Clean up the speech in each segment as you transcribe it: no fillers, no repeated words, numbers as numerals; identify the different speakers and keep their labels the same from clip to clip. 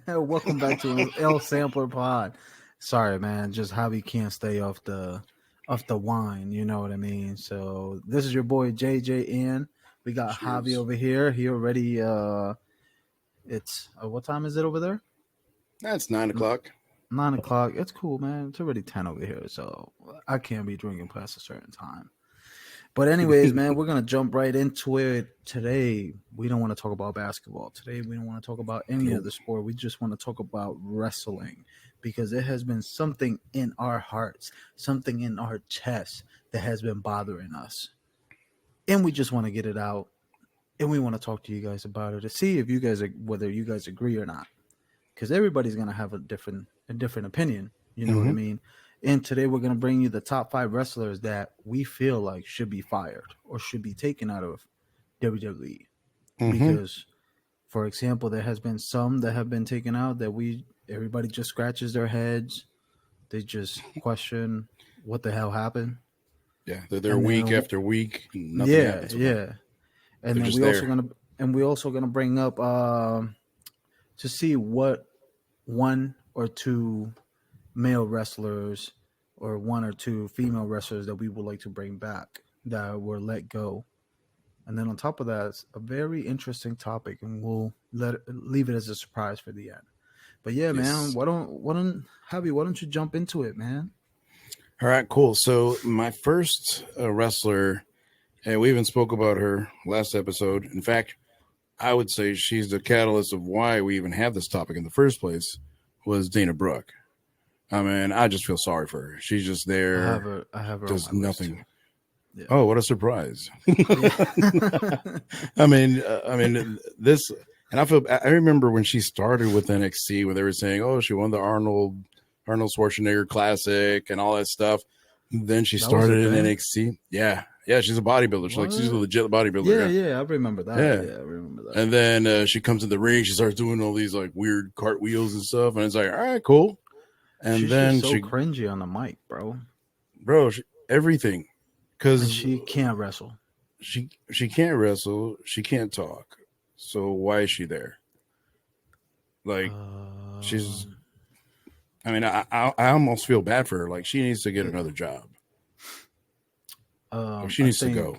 Speaker 1: Welcome back to L Sampler Pod. Sorry, man, just Javi can't stay off the wine. You know what I mean. So this is your boy JJ in. We got Javi
Speaker 2: Cheers.
Speaker 1: over here. He already. It's what time is it over there?
Speaker 2: That's 9 o'clock.
Speaker 1: 9 o'clock. It's cool, man. It's already 10 over here, so I can't be drinking past a certain time. But anyways, man, we're gonna jump right into it today. We don't want to talk about basketball today. We don't want to talk about any
Speaker 2: Nope.
Speaker 1: other sport. We just want to talk about wrestling because it has been something in our hearts, something in our chest that has been bothering us, and we just want to get it out. And we want to talk to you guys about it to see if you guys are whether you guys agree or not, because everybody's gonna have a different opinion. You know what I
Speaker 2: Mm-hmm.
Speaker 1: mean? And today we're gonna bring you the top five wrestlers that we feel like should be fired or should be taken out of WWE.
Speaker 2: Mm-hmm.
Speaker 1: Because, for example, there has been some that have been taken out that we everybody just scratches their heads. They just question what the hell happened,
Speaker 2: Yeah, they're there
Speaker 1: and
Speaker 2: week
Speaker 1: then
Speaker 2: after week. And nothing
Speaker 1: yeah,
Speaker 2: happens with them.
Speaker 1: yeah, and
Speaker 2: They're
Speaker 1: then
Speaker 2: just there.
Speaker 1: we also gonna bring up to see what one or two male wrestlers or one or two female wrestlers that we would like to bring back that were let go. And then on top of that, it's a very interesting topic, and we'll leave it as a surprise for the end. But yeah, man,
Speaker 2: Yes.
Speaker 1: why don't Javi, why don't you jump into it, man?
Speaker 2: All right, cool. So my first wrestler, and we even spoke about her last episode. In fact, I would say she's the catalyst of why we even have this topic in the first place, was Dana Brooke. I mean, I just feel sorry for her. She's just there,
Speaker 1: I have her on
Speaker 2: does
Speaker 1: my list too.
Speaker 2: nothing.
Speaker 1: Yeah.
Speaker 2: Oh, what a surprise!
Speaker 1: Yeah.
Speaker 2: I mean, this, and I remember when she started with NXT, when they were saying, "Oh, she won the Arnold Schwarzenegger Classic and all that stuff." Then she
Speaker 1: That was a
Speaker 2: started in
Speaker 1: thing.
Speaker 2: Yeah, yeah, she's a bodybuilder. She's a
Speaker 1: What?
Speaker 2: legit bodybuilder.
Speaker 1: Yeah,
Speaker 2: Yeah,
Speaker 1: yeah, I remember that.
Speaker 2: yeah.
Speaker 1: Yeah, I remember that.
Speaker 2: And then she comes in the ring. She starts doing all these like weird cartwheels and stuff, and it's like, all right, cool. And
Speaker 1: She's just
Speaker 2: then
Speaker 1: so cringy on the mic, bro.
Speaker 2: bro, everything,
Speaker 1: And
Speaker 2: because
Speaker 1: she can't wrestle.
Speaker 2: she can't wrestle, she can't talk. So why is she there? Like she's.
Speaker 1: Um,
Speaker 2: I mean, I almost feel bad for her. Like she needs to get another job. Like she
Speaker 1: I
Speaker 2: needs to go.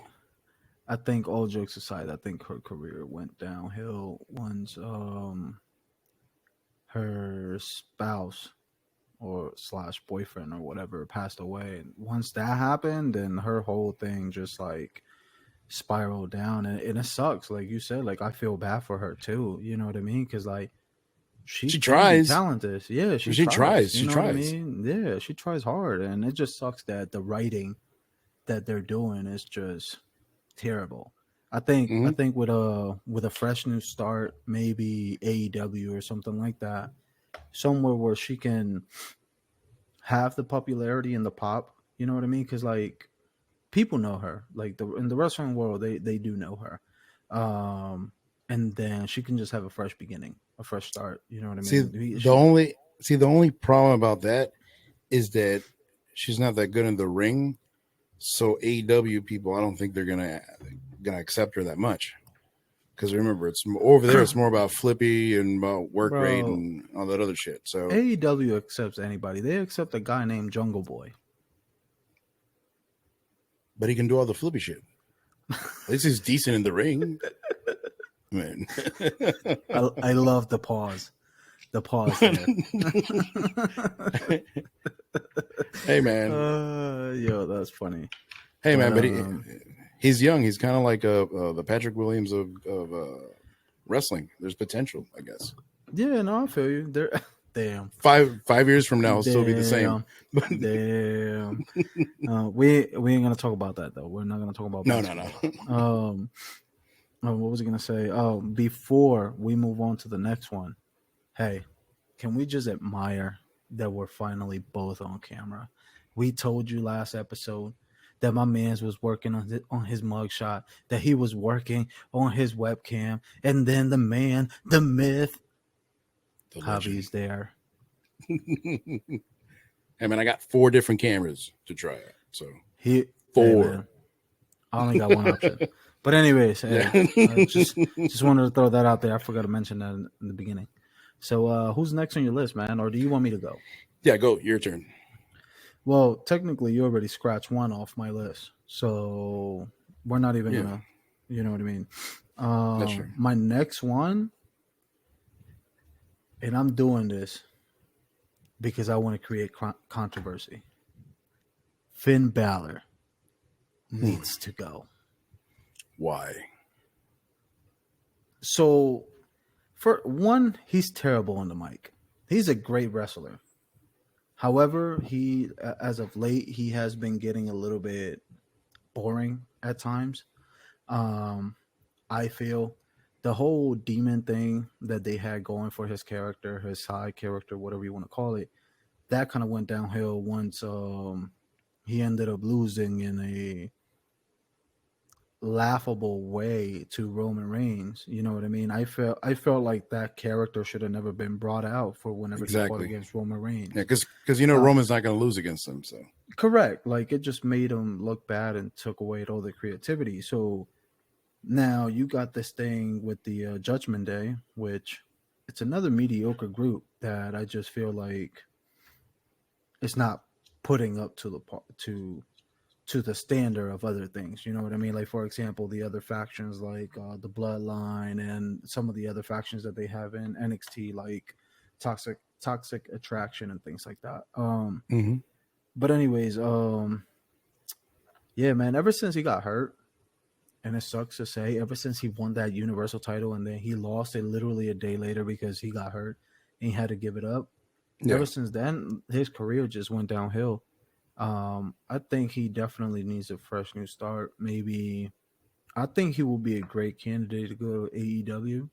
Speaker 1: think all jokes aside, I think her career went downhill once her spouse or slash boyfriend or whatever passed away. And once that happened, then her whole thing just like spiraled down, and it sucks. Like you said, like I feel bad for her too. You know what I mean? Because like she
Speaker 2: She
Speaker 1: can be
Speaker 2: tries.
Speaker 1: talented. Yeah, she
Speaker 2: She
Speaker 1: tries.
Speaker 2: tries.
Speaker 1: You
Speaker 2: She
Speaker 1: know what I
Speaker 2: tries.
Speaker 1: mean? Yeah, she tries hard, and it just sucks that the writing that they're doing is just terrible. I
Speaker 2: Hmm.
Speaker 1: think with a fresh new start, maybe AEW or something like that, somewhere where she can have the popularity and the pop. You know what I mean? Because like people know her, like the in the wrestling world, they do know her. Um, and then she can just have a fresh beginning, a fresh start. You know what I
Speaker 2: See
Speaker 1: mean?
Speaker 2: the only the only problem about that is that she's not that good in the ring. So AEW people, I don't think they're gonna accept her that much. Because remember, over there. It's more about flippy and about work rate
Speaker 1: Bro,
Speaker 2: and all that other shit. So,
Speaker 1: AEW accepts anybody. They accept a guy named Jungle Boy.
Speaker 2: but he can do all the flippy shit. At least he's decent in the ring, man.
Speaker 1: I love the pause. The pause there.
Speaker 2: Hey, man.
Speaker 1: Yo, that's funny.
Speaker 2: Hey,
Speaker 1: But
Speaker 2: man. But he's young. He's kind of like the Patrick Williams of wrestling. There's potential, I guess.
Speaker 1: yeah, no, I feel you. There, damn,
Speaker 2: 5 years from now, he'll still be the same.
Speaker 1: damn, damn. We ain't gonna talk about that though. We're not gonna talk about
Speaker 2: No, no, no.
Speaker 1: basketball. What was I gonna say? Before we move on to the next one, hey, can we just admire that we're finally both on camera? We told you last episode that my man's was working on his mugshot, that he was working on his webcam, and then the man, the myth,
Speaker 2: The legend.
Speaker 1: Javi's there.
Speaker 2: Hey, man, I got 4 different cameras to try out. So,
Speaker 1: Hey
Speaker 2: 4.
Speaker 1: man, I only got one option. But anyways, hey,
Speaker 2: Yeah.
Speaker 1: just wanted to throw that out there. I forgot to mention that in the beginning. So who's next on your list, man? Or do you want me to go?
Speaker 2: Yeah, go. Your turn.
Speaker 1: Well, technically, you already scratched one off my list, so we're not even
Speaker 2: Yeah,
Speaker 1: gonna, you know what I mean.
Speaker 2: that's true.
Speaker 1: My next one, and I'm doing this because I want to create controversy. Finn Balor
Speaker 2: Hmm.
Speaker 1: needs to go.
Speaker 2: Why?
Speaker 1: So, for one, he's terrible on the mic. He's a great wrestler. However, as of late, he has been getting a little bit boring at times. Um, I feel the whole demon thing that they had going for his character, his side character, whatever you want to call it, that kind of went downhill once he ended up losing in a laughable way to Roman Reigns. You know what I mean? I felt like that character should have never been brought out for whenever he fought
Speaker 2: Exactly.
Speaker 1: against Roman
Speaker 2: Yeah,
Speaker 1: Reigns.
Speaker 2: because
Speaker 1: Uh,
Speaker 2: Roman's not going to lose against them. So
Speaker 1: Correct. Like it just made him look bad and took away all the creativity. So now you got this thing with the Judgment Day, which it's another mediocre group that I just feel like it's not putting up to to the standard of other things. You know what I mean? Like for example, the other factions like the Bloodline and some of the other factions that they have in NXT, like Toxic Attraction and things like that.
Speaker 2: hmm
Speaker 1: But anyways, yeah, man. Ever since he got hurt, and it sucks to say, ever since he won that Universal title and then he lost it literally a day later because he got hurt and he had to give it up.
Speaker 2: yeah,
Speaker 1: Ever since then, his career just went downhill. I think he definitely needs a fresh new start. Maybe I think he will be a great candidate to go to AEW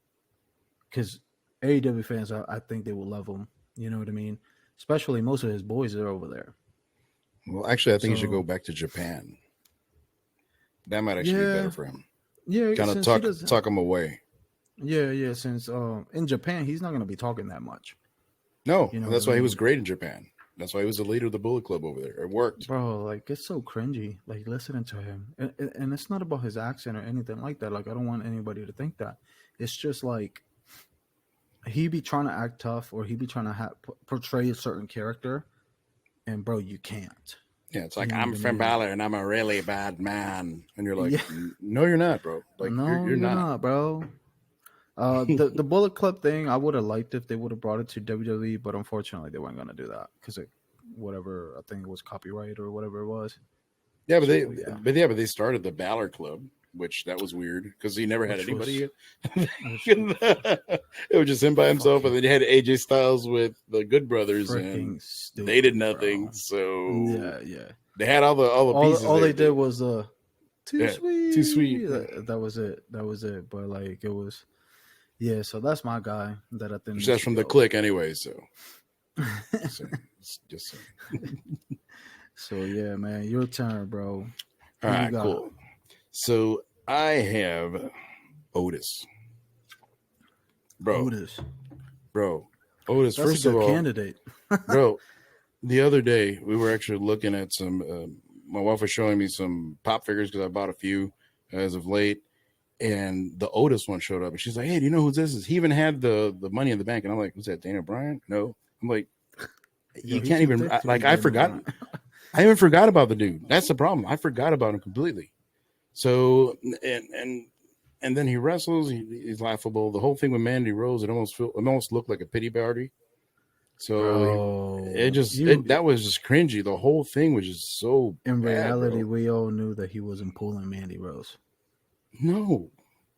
Speaker 1: because AEW fans, I think they will love him. You know what I mean? Especially most of his boys are over there.
Speaker 2: well, actually, I think he should go
Speaker 1: So
Speaker 2: back to Japan. That might actually be better
Speaker 1: yeah,
Speaker 2: for him.
Speaker 1: yeah.
Speaker 2: Kind of
Speaker 1: Since he doesn't,
Speaker 2: talk him away.
Speaker 1: yeah. Since in Japan, he's not gonna be talking that much.
Speaker 2: No,
Speaker 1: You know what I
Speaker 2: that's why he was
Speaker 1: mean?
Speaker 2: great in Japan. That's why he was the leader of the Bullet Club over there. It worked.
Speaker 1: Bro, like it's so cringy. Like listening to him, and it's not about his accent or anything like that. Like I don't want anybody to think that. It's just like he be trying to act tough, or he be trying to portray a certain character, and bro, you can't.
Speaker 2: Yeah, it's
Speaker 1: You
Speaker 2: like
Speaker 1: know
Speaker 2: I'm
Speaker 1: what I
Speaker 2: Finn
Speaker 1: mean?
Speaker 2: Balor and I'm a really bad man, and you're like,
Speaker 1: Yeah,
Speaker 2: no, you're not, bro. Like
Speaker 1: no,
Speaker 2: you're
Speaker 1: you're
Speaker 2: not.
Speaker 1: not, bro. The Bullet Club thing, I would have liked if they would have brought it to WWE, but unfortunately, they weren't gonna do that because it, whatever I think it was copyright or whatever it was.
Speaker 2: Yeah,
Speaker 1: So yeah,
Speaker 2: but they started the Balor Club, which that was weird because he never had
Speaker 1: which was
Speaker 2: anybody.
Speaker 1: which
Speaker 2: It was just him by himself, and
Speaker 1: fucking
Speaker 2: then you had AJ Styles with the Good Brothers, and
Speaker 1: freaking
Speaker 2: they did
Speaker 1: stupid,
Speaker 2: nothing.
Speaker 1: bro.
Speaker 2: So
Speaker 1: Yeah, yeah.
Speaker 2: they had all the pieces
Speaker 1: All they
Speaker 2: there,
Speaker 1: did
Speaker 2: but
Speaker 1: was too
Speaker 2: yeah, too sweet.
Speaker 1: sweet. That was it. That was it. But like it was, yeah. So that's my guy that I think
Speaker 2: Which
Speaker 1: needs
Speaker 2: that's
Speaker 1: to
Speaker 2: from the
Speaker 1: go.
Speaker 2: click anyway. So just saying, just saying.
Speaker 1: So yeah, man, your turn, bro.
Speaker 2: All
Speaker 1: Who you
Speaker 2: right,
Speaker 1: got?
Speaker 2: cool. So I have Otis, bro,
Speaker 1: Otis.
Speaker 2: bro, Otis.
Speaker 1: That's a
Speaker 2: First of
Speaker 1: good
Speaker 2: all,
Speaker 1: candidate.
Speaker 2: bro, the other day we were actually looking at some. My wife was showing me some pop figures because I bought a few as of late, and the Otis one showed up, and she's like, "Hey, do you know who this is?" He even had the Money in the Bank, and I'm like, "Who's that? Dana Bryan?" No, I'm like,
Speaker 1: Yo,
Speaker 2: you
Speaker 1: he
Speaker 2: can't
Speaker 1: too
Speaker 2: even
Speaker 1: thick to be
Speaker 2: like. I
Speaker 1: Daniel
Speaker 2: forgot.
Speaker 1: Bryan.
Speaker 2: I even forgot about the dude. That's the problem. I forgot about him completely. So and then he wrestles. He's laughable. The whole thing with Mandy Rose, it almost looked like a pity party. So
Speaker 1: Bro,
Speaker 2: that was just cringy. The whole thing was just so
Speaker 1: in
Speaker 2: bad,
Speaker 1: reality,
Speaker 2: bro.
Speaker 1: we all knew that he wasn't pulling Mandy Rose.
Speaker 2: No,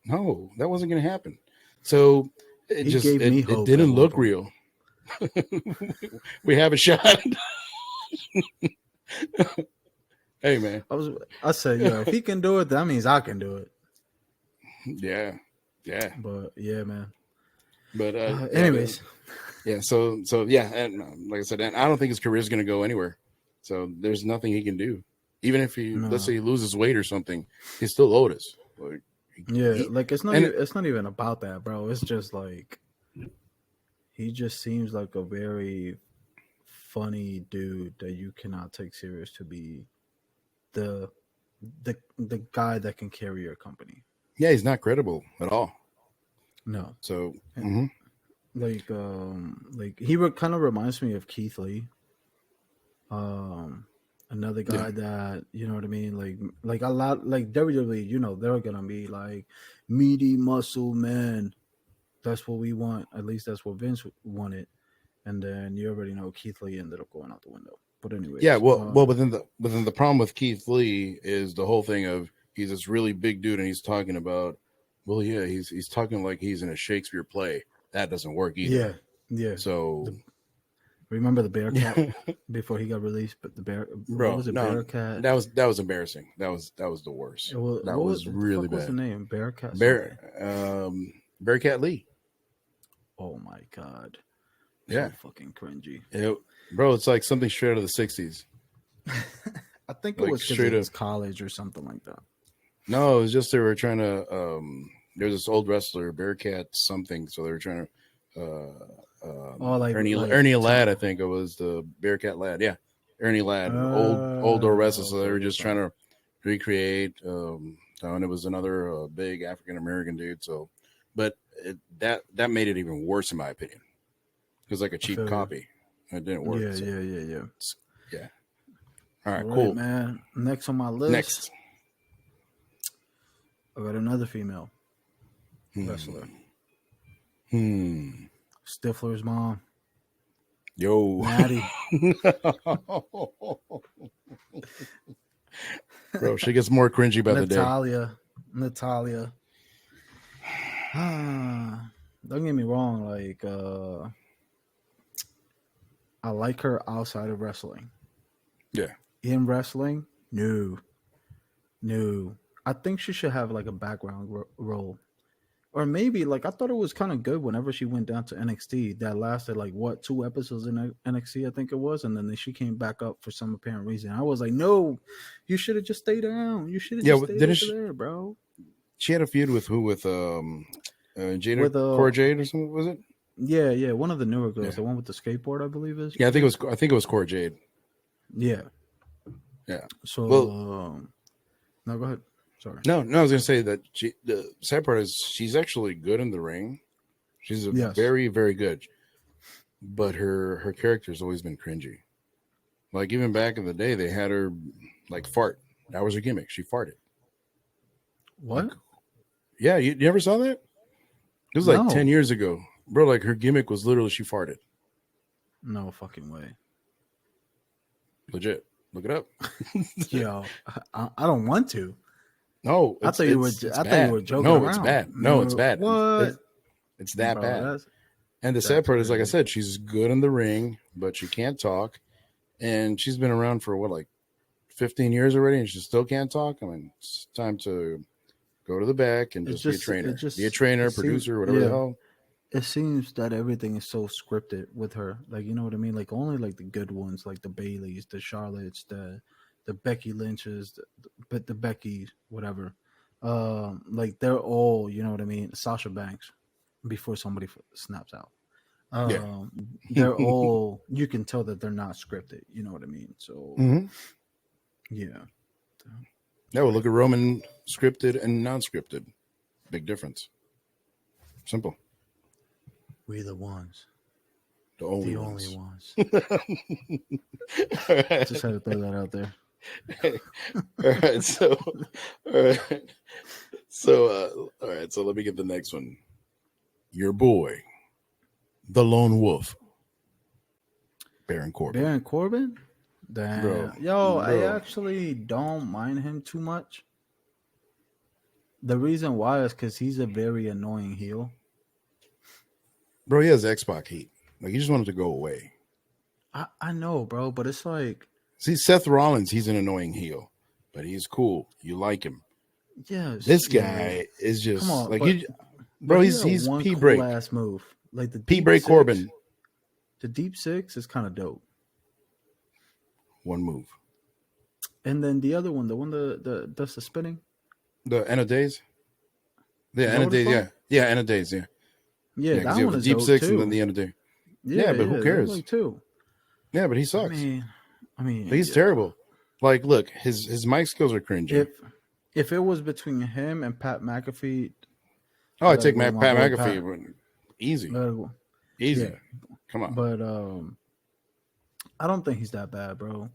Speaker 2: no, that wasn't going to happen. So
Speaker 1: He gave me
Speaker 2: it
Speaker 1: hope at
Speaker 2: didn't
Speaker 1: one
Speaker 2: look
Speaker 1: point.
Speaker 2: real. We have a shot. Hey man,
Speaker 1: I said, yo, if he can do it, that means I can do it.
Speaker 2: yeah, yeah.
Speaker 1: But yeah, man.
Speaker 2: But
Speaker 1: Anyways,
Speaker 2: yeah. So yeah, and like I said, and I don't think his career is going to go anywhere. So there's nothing he can do. Even if let's
Speaker 1: no.
Speaker 2: say he loses weight or something, he's still Otis. Like,
Speaker 1: Yeah,
Speaker 2: he,
Speaker 1: like
Speaker 2: and
Speaker 1: it's not even about that, bro. It's just like he just seems like a very funny dude that you cannot take serious to be the the guy that can carry your company.
Speaker 2: yeah, he's not credible at all.
Speaker 1: No.
Speaker 2: So
Speaker 1: And
Speaker 2: mhm.
Speaker 1: like he kind of reminds me of Keith Lee. Um, Another
Speaker 2: Yeah.
Speaker 1: guy that you know what I mean, like a lot like WWE. You know, they're gonna be like meaty muscle men. That's what we want. At least that's what Vince wanted. And then you already know Keith Lee ended up going out the window. But
Speaker 2: Yeah,
Speaker 1: anyways,
Speaker 2: well, within the problem with Keith Lee is the whole thing of he's this really big dude and he's talking about, well, yeah, he's talking like he's in a Shakespeare play. That doesn't work either.
Speaker 1: yeah, yeah.
Speaker 2: So,
Speaker 1: Remember the Bearcat before he got released? But the bear, what
Speaker 2: bro,
Speaker 1: was it?
Speaker 2: no,
Speaker 1: Bearcat.
Speaker 2: that was embarrassing. That was the worst. That was
Speaker 1: What the
Speaker 2: really
Speaker 1: fuck was the
Speaker 2: bad.
Speaker 1: name? Bearcat something.
Speaker 2: Bearcat Lee.
Speaker 1: Oh my god,
Speaker 2: Yeah,
Speaker 1: so fucking cringy.
Speaker 2: bro, it's like something straight out of the '60s.
Speaker 1: I think it
Speaker 2: Like
Speaker 1: was because
Speaker 2: straight
Speaker 1: it
Speaker 2: up.
Speaker 1: was college or something like that.
Speaker 2: No, it was just they were trying to. There's this old wrestler, Bearcat something. So they were trying to.
Speaker 1: Oh,
Speaker 2: Ernie Ladd, I think it was the Bearcat Lad. Yeah, Ernie Ladd, old wrestler. So they were just trying to recreate. And it was another big African American dude. So, but that made it even worse in my opinion. It was like a cheap copy. It didn't work.
Speaker 1: Yeah,
Speaker 2: so.
Speaker 1: yeah.
Speaker 2: All right,
Speaker 1: All
Speaker 2: cool.
Speaker 1: right, man. Next on my list,
Speaker 2: Next.
Speaker 1: I got another female wrestler. Stifler's mom,
Speaker 2: Yo.
Speaker 1: Maddie.
Speaker 2: Bro, she gets more cringy by the day.
Speaker 1: Natalia. Don't get me wrong. Like, I like her outside of wrestling.
Speaker 2: Yeah.
Speaker 1: In wrestling, no. I think she should have like a background role. Or maybe like I thought it was kind of good whenever she went down to NXT. That lasted like what 2 episodes in NXT, I think it was, and then she came back up for some apparent reason. I was like, no, you should have just stayed down. You should have just stayed over there, bro.
Speaker 2: She had a feud with who? With Jada
Speaker 1: With
Speaker 2: Cora Jade or something? Was it?
Speaker 1: Yeah, one of the newer girls, the one with the skateboard, I believe is.
Speaker 2: Yeah, I think it was Cora Jade.
Speaker 1: Yeah. So, no, go ahead. Sorry.
Speaker 2: No, I was gonna say that the sad part is she's actually good in the ring. She's very, very good, but her character's always been cringy. Like even back in the day, they had her like fart. That was her gimmick. She farted.
Speaker 1: What?
Speaker 2: Like, yeah, you never saw that? It was like 10 years ago, bro. Like her gimmick was literally she farted.
Speaker 1: No fucking way.
Speaker 2: Legit. Look it up.
Speaker 1: Yo, I don't want to.
Speaker 2: No,
Speaker 1: I thought you were joking
Speaker 2: No,
Speaker 1: around.
Speaker 2: it's bad. No, it's bad.
Speaker 1: What?
Speaker 2: It's that bad. And the sad part is, like I said, she's good in the ring, but she can't talk. And she's been around for what, like 15 years already, and she still can't talk. I mean, it's time to go to the back and just be a trainer. Be a trainer, producer, whatever the hell.
Speaker 1: It seems that everything is so scripted with her. Like, you know what I mean? Like, only like the good ones, like the Baileys, the Charlottes, the Becky Lynches, the Beckys, whatever. Like they're all, you know what I mean? Sasha Banks, before somebody snaps out. They're all, you can tell that they're not scripted. You know what I mean? So, yeah.
Speaker 2: Yeah, well, look at Roman, scripted and non-scripted. Big difference. Simple.
Speaker 1: We're the ones.
Speaker 2: The only ones.
Speaker 1: All right. Just had to throw that out there.
Speaker 2: All right. So let me get the next one. Your boy, the Lone Wolf, Baron Corbin.
Speaker 1: Damn.
Speaker 2: Bro.
Speaker 1: I actually don't mind him too much. The reason why is because he's a very annoying heel.
Speaker 2: Bro, he has X-Pac heat. Like, he just wanted to go away.
Speaker 1: I know, bro, but it's like...
Speaker 2: See, Seth Rollins, he's an annoying heel, but he's cool. You like him.
Speaker 1: Yes.
Speaker 2: This guy is just... Come on, like, he's
Speaker 1: one
Speaker 2: P-break.
Speaker 1: Cool ass move. Like the
Speaker 2: P-break Corbin.
Speaker 1: The deep six is kind of dope.
Speaker 2: One move.
Speaker 1: And then the other one, the one that's the spinning.
Speaker 2: The end of days? Yeah, end of days, yeah. Yeah, end of days, yeah.
Speaker 1: Yeah, that one is
Speaker 2: deep six
Speaker 1: too.
Speaker 2: And then the end of day. Yeah, but who cares?
Speaker 1: Like too.
Speaker 2: Yeah, but he sucks.
Speaker 1: I mean,
Speaker 2: he's terrible. Like, look, his mic skills are cringy.
Speaker 1: If it was between him and Pat McAfee,
Speaker 2: I'd take Pat McAfee easy. Easy.
Speaker 1: Yeah,
Speaker 2: Come on.
Speaker 1: but I don't think he's that bad, bro.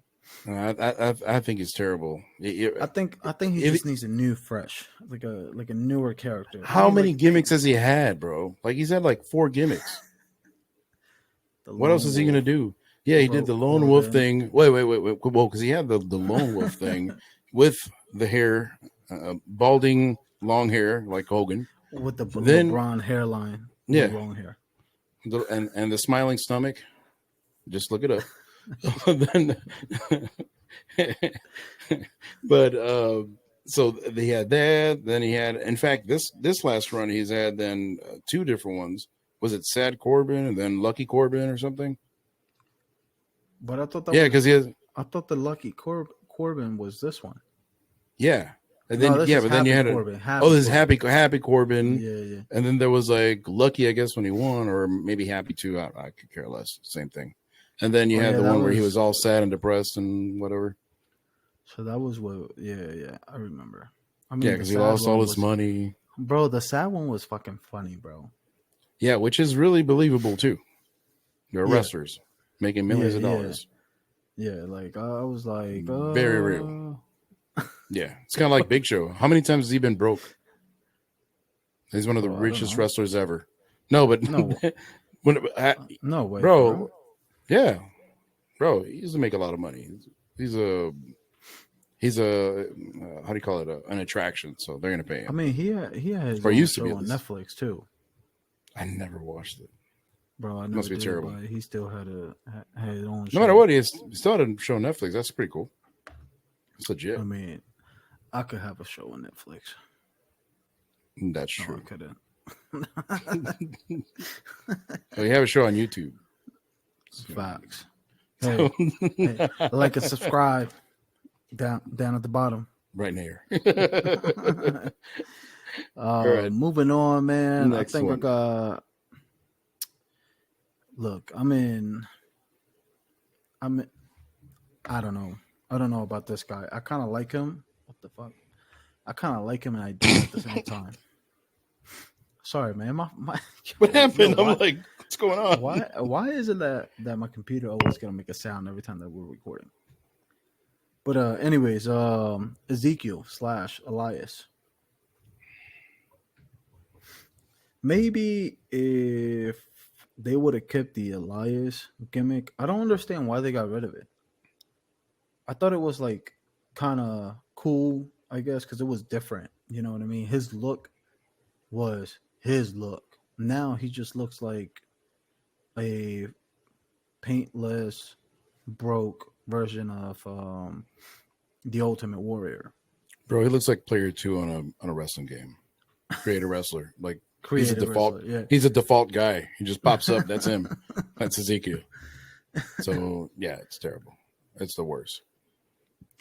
Speaker 2: I think he's terrible.
Speaker 1: I think he just needs a new, fresh, like a newer character. I
Speaker 2: How
Speaker 1: mean,
Speaker 2: many
Speaker 1: like
Speaker 2: gimmicks has he had, bro? Like he's had like 4 gimmicks.
Speaker 1: the
Speaker 2: What else
Speaker 1: lone
Speaker 2: is he gonna
Speaker 1: wolf,
Speaker 2: do? Yeah, he did the
Speaker 1: Rogue
Speaker 2: lone wolf
Speaker 1: Corbin
Speaker 2: thing. Wait. Well, because he had the lone wolf thing with the hair, balding, long hair like Hogan.
Speaker 1: with the
Speaker 2: Then
Speaker 1: LeBron hairline with
Speaker 2: yeah,
Speaker 1: long hair.
Speaker 2: and the smiling stomach. Just look it up. Then, but so he had that. Then he had, in fact, this last run he's had then 2 different ones. Was it Sad Corbin and then Lucky Corbin or something?
Speaker 1: But I thought that
Speaker 2: Yeah, because
Speaker 1: was
Speaker 2: he has.
Speaker 1: I thought the Lucky Corbin was this one.
Speaker 2: Yeah, and
Speaker 1: No,
Speaker 2: then
Speaker 1: this
Speaker 2: yeah,
Speaker 1: is
Speaker 2: but then you
Speaker 1: Happy
Speaker 2: had
Speaker 1: Corbin.
Speaker 2: this is
Speaker 1: Corbin.
Speaker 2: Happy Corbin,
Speaker 1: Yeah, yeah.
Speaker 2: and then there was like Lucky, I guess, when he won, or maybe Happy too. I could care less. Same thing. And then you
Speaker 1: Oh
Speaker 2: had
Speaker 1: yeah,
Speaker 2: the
Speaker 1: that
Speaker 2: one where he
Speaker 1: was
Speaker 2: was all sad and depressed and whatever.
Speaker 1: so that was what. Yeah, yeah. I remember. I
Speaker 2: Yeah,
Speaker 1: mean, the
Speaker 2: because he
Speaker 1: sad
Speaker 2: lost all
Speaker 1: one
Speaker 2: his
Speaker 1: was,
Speaker 2: money.
Speaker 1: bro. The sad one was fucking funny, bro.
Speaker 2: Yeah, which is really believable too. They're
Speaker 1: Yeah,
Speaker 2: wrestlers making
Speaker 1: yeah,
Speaker 2: millions of
Speaker 1: yeah,
Speaker 2: dollars.
Speaker 1: yeah. Like I was like,
Speaker 2: Very real. Yeah, it's kind of like Big Show. How many times has he been broke? He's one of the
Speaker 1: bro. I don't
Speaker 2: richest
Speaker 1: know.
Speaker 2: wrestlers ever. No, but
Speaker 1: No,
Speaker 2: when,
Speaker 1: no way, for real.
Speaker 2: bro, yeah, bro, he used to make a lot of money. He's a how do you call it? An attraction. So they're gonna pay
Speaker 1: I
Speaker 2: him.
Speaker 1: mean, he had his
Speaker 2: Or
Speaker 1: own
Speaker 2: used to be
Speaker 1: show
Speaker 2: at
Speaker 1: on
Speaker 2: least.
Speaker 1: Netflix too,
Speaker 2: I never watched it.
Speaker 1: bro. I
Speaker 2: It
Speaker 1: never
Speaker 2: must be
Speaker 1: did,
Speaker 2: terrible.
Speaker 1: but he still had his own
Speaker 2: No matter
Speaker 1: show.
Speaker 2: what, he still had a show on Netflix. That's pretty cool. It's
Speaker 1: I
Speaker 2: legit.
Speaker 1: mean, I could have a show on Netflix.
Speaker 2: That's
Speaker 1: No, I
Speaker 2: true.
Speaker 1: couldn't.
Speaker 2: Well, you have a show on YouTube. So,
Speaker 1: Facts.
Speaker 2: so
Speaker 1: Hey, like and subscribe down at the bottom.
Speaker 2: right here. All right.
Speaker 1: Moving on, man. I
Speaker 2: Next
Speaker 1: think I
Speaker 2: one.
Speaker 1: got. Look, I'm. I don't know. I don't know about this guy. I kind of like him. What the fuck? I kind of like him, and I don't at the same time. Sorry, man. My
Speaker 2: What happened?
Speaker 1: yo,
Speaker 2: I'm like, what's going on?
Speaker 1: why is it that my computer always gonna make a sound every time that we're recording? But anyways, Ezekiel / Elias. Maybe if they would have kept the Elias gimmick, I don't understand why they got rid of it. I thought it was like kind of cool, I guess, because it was different. You know what I mean? His look was his look. Now he just looks like a paintless, broke version of the Ultimate Warrior.
Speaker 2: Bro, he looks like player 2 on a wrestling game. Create a wrestler. Like he's a
Speaker 1: Creative
Speaker 2: default.
Speaker 1: wrestler, yeah.
Speaker 2: He's a default guy. He just pops up. That's him. That's Ezekiel. So yeah, it's terrible. It's the worst.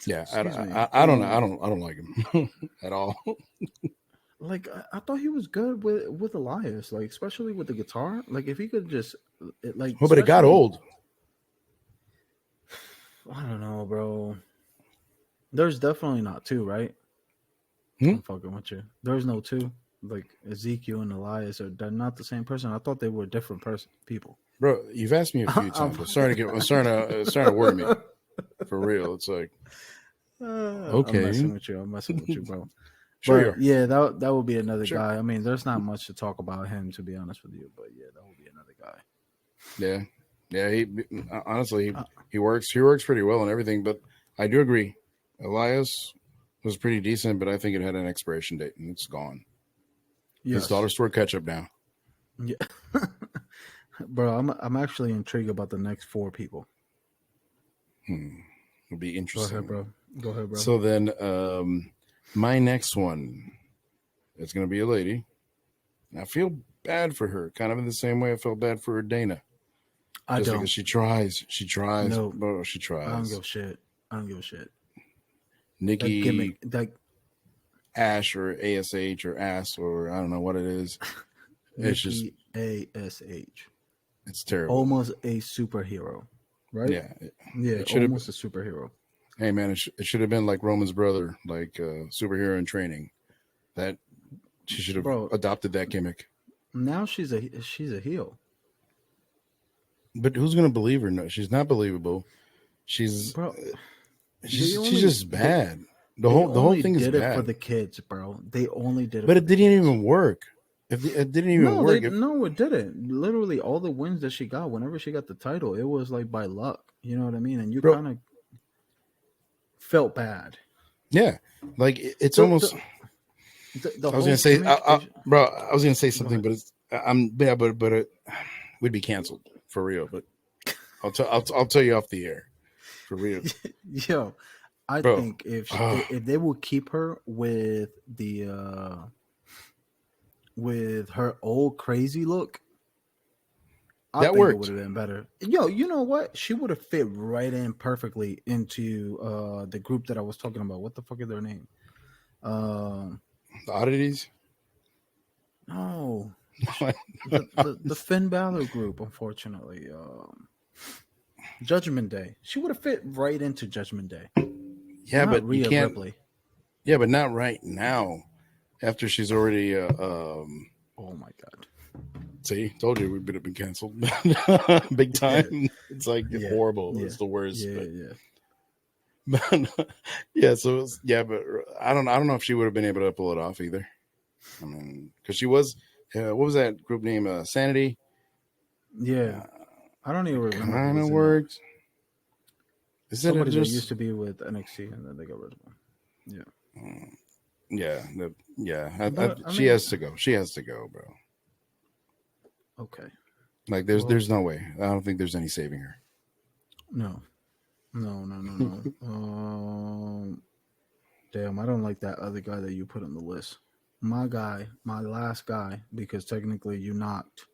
Speaker 2: Yeah,
Speaker 1: Excuse me.
Speaker 2: I don't know. I don't like him at all.
Speaker 1: Like I thought he was good with Elias, like especially with the guitar. Like if he could just like,
Speaker 2: Well, but it got
Speaker 1: especially-
Speaker 2: old.
Speaker 1: I don't know, bro. There's definitely not 2, right? I'm fucking with you. There's no 2. Like Ezekiel and Elias they're not the same person. I thought they were different people.
Speaker 2: Bro, you've asked me a few times. I'm starting to worry me. For real. It's like okay.
Speaker 1: I'm messing with you, bro.
Speaker 2: Sure you
Speaker 1: But
Speaker 2: are.
Speaker 1: yeah, that would be another
Speaker 2: Sure.
Speaker 1: guy. I mean, there's not much to talk about him, to be honest with you. But yeah, that would be another guy.
Speaker 2: Yeah. Yeah, he honestly he works pretty well and everything, but I do agree. Elias was pretty decent, but I think it had an expiration date and it's gone.
Speaker 1: Yes.
Speaker 2: His dollar store ketchup now.
Speaker 1: Yeah. Bro, I'm actually intrigued about the next 4 people.
Speaker 2: It'll be
Speaker 1: Go
Speaker 2: interesting.
Speaker 1: ahead, bro.
Speaker 2: So then my next one is gonna be a lady. And I feel bad for her, kind of in the same way I felt bad for Dana.
Speaker 1: I
Speaker 2: Just
Speaker 1: don't.
Speaker 2: because she tries.
Speaker 1: No.
Speaker 2: Bro, she tries.
Speaker 1: I don't give a shit. That
Speaker 2: Nikki
Speaker 1: gimmick, that
Speaker 2: Ash or ASH or Ass or I don't know what it is. It's just
Speaker 1: Nikki ASH.
Speaker 2: it's terrible.
Speaker 1: Almost a superhero, right?
Speaker 2: Yeah.
Speaker 1: Yeah,
Speaker 2: It should have
Speaker 1: almost a superhero.
Speaker 2: Hey man, it should have been like Roman's brother, like superhero in training. That she should have
Speaker 1: Bro.
Speaker 2: adopted that gimmick.
Speaker 1: Now she's a heel.
Speaker 2: But who's gonna believe her? No, she's not believable. She's
Speaker 1: bro.
Speaker 2: she's just bad.
Speaker 1: They
Speaker 2: The whole
Speaker 1: only
Speaker 2: thing is
Speaker 1: did it for
Speaker 2: bad.
Speaker 1: the kids, bro. They only did it
Speaker 2: But
Speaker 1: for
Speaker 2: it
Speaker 1: the
Speaker 2: didn't
Speaker 1: kids.
Speaker 2: even work. If it didn't even
Speaker 1: No,
Speaker 2: work, if
Speaker 1: no, it didn't. Literally, all the wins that she got, whenever she got the title, it was like by luck. You know what I mean? And you
Speaker 2: bro,
Speaker 1: kind of felt bad.
Speaker 2: yeah, like it's
Speaker 1: The,
Speaker 2: almost.
Speaker 1: the the
Speaker 2: I was gonna
Speaker 1: whole
Speaker 2: say,
Speaker 1: gimmick is.
Speaker 2: bro. I was gonna say
Speaker 1: Go
Speaker 2: something,
Speaker 1: ahead.
Speaker 2: but it's I'm yeah, but it would be canceled for real. But I'll tell you off the air for real,
Speaker 1: Yo, I
Speaker 2: bro.
Speaker 1: think
Speaker 2: Oh,
Speaker 1: if they would keep her with her old crazy look, I
Speaker 2: that
Speaker 1: think it would
Speaker 2: worked.
Speaker 1: have been better. Yo, you know what? She would have fit right in perfectly into the group that I was talking about. What the fuck is their name? Um,
Speaker 2: The oddities.
Speaker 1: no, the Finn Balor group. Unfortunately, Judgment Day. She would have fit right into Judgment Day.
Speaker 2: Yeah,
Speaker 1: Not
Speaker 2: but you
Speaker 1: Rhea
Speaker 2: can't.
Speaker 1: Ripley.
Speaker 2: Yeah, but not right now. After she's already
Speaker 1: Oh my god.
Speaker 2: see, told you we would have been canceled big
Speaker 1: Yeah,
Speaker 2: time. It's like
Speaker 1: yeah,
Speaker 2: horrible.
Speaker 1: yeah,
Speaker 2: It's the worst.
Speaker 1: yeah,
Speaker 2: But,
Speaker 1: yeah.
Speaker 2: yeah, so yeah, but I don't know if she would have been able to pull it off either. I mean, because she was what was that group name? Sanity.
Speaker 1: Yeah.
Speaker 2: Uh,
Speaker 1: I don't even
Speaker 2: it
Speaker 1: remember who
Speaker 2: kind of
Speaker 1: was in that.
Speaker 2: worked. Is it
Speaker 1: Somebody that used
Speaker 2: just
Speaker 1: to be with NXT and then they got rid of him. Yeah.
Speaker 2: mm, yeah, yeah.
Speaker 1: But I
Speaker 2: She
Speaker 1: mean,
Speaker 2: has to go. She has to go, bro.
Speaker 1: okay.
Speaker 2: Like
Speaker 1: Well,
Speaker 2: there's no way. I don't think there's any saving her.
Speaker 1: no. No, no, no, no. Damn, I don't like that other guy that you put on the list. My guy, my last guy, because technically you knocked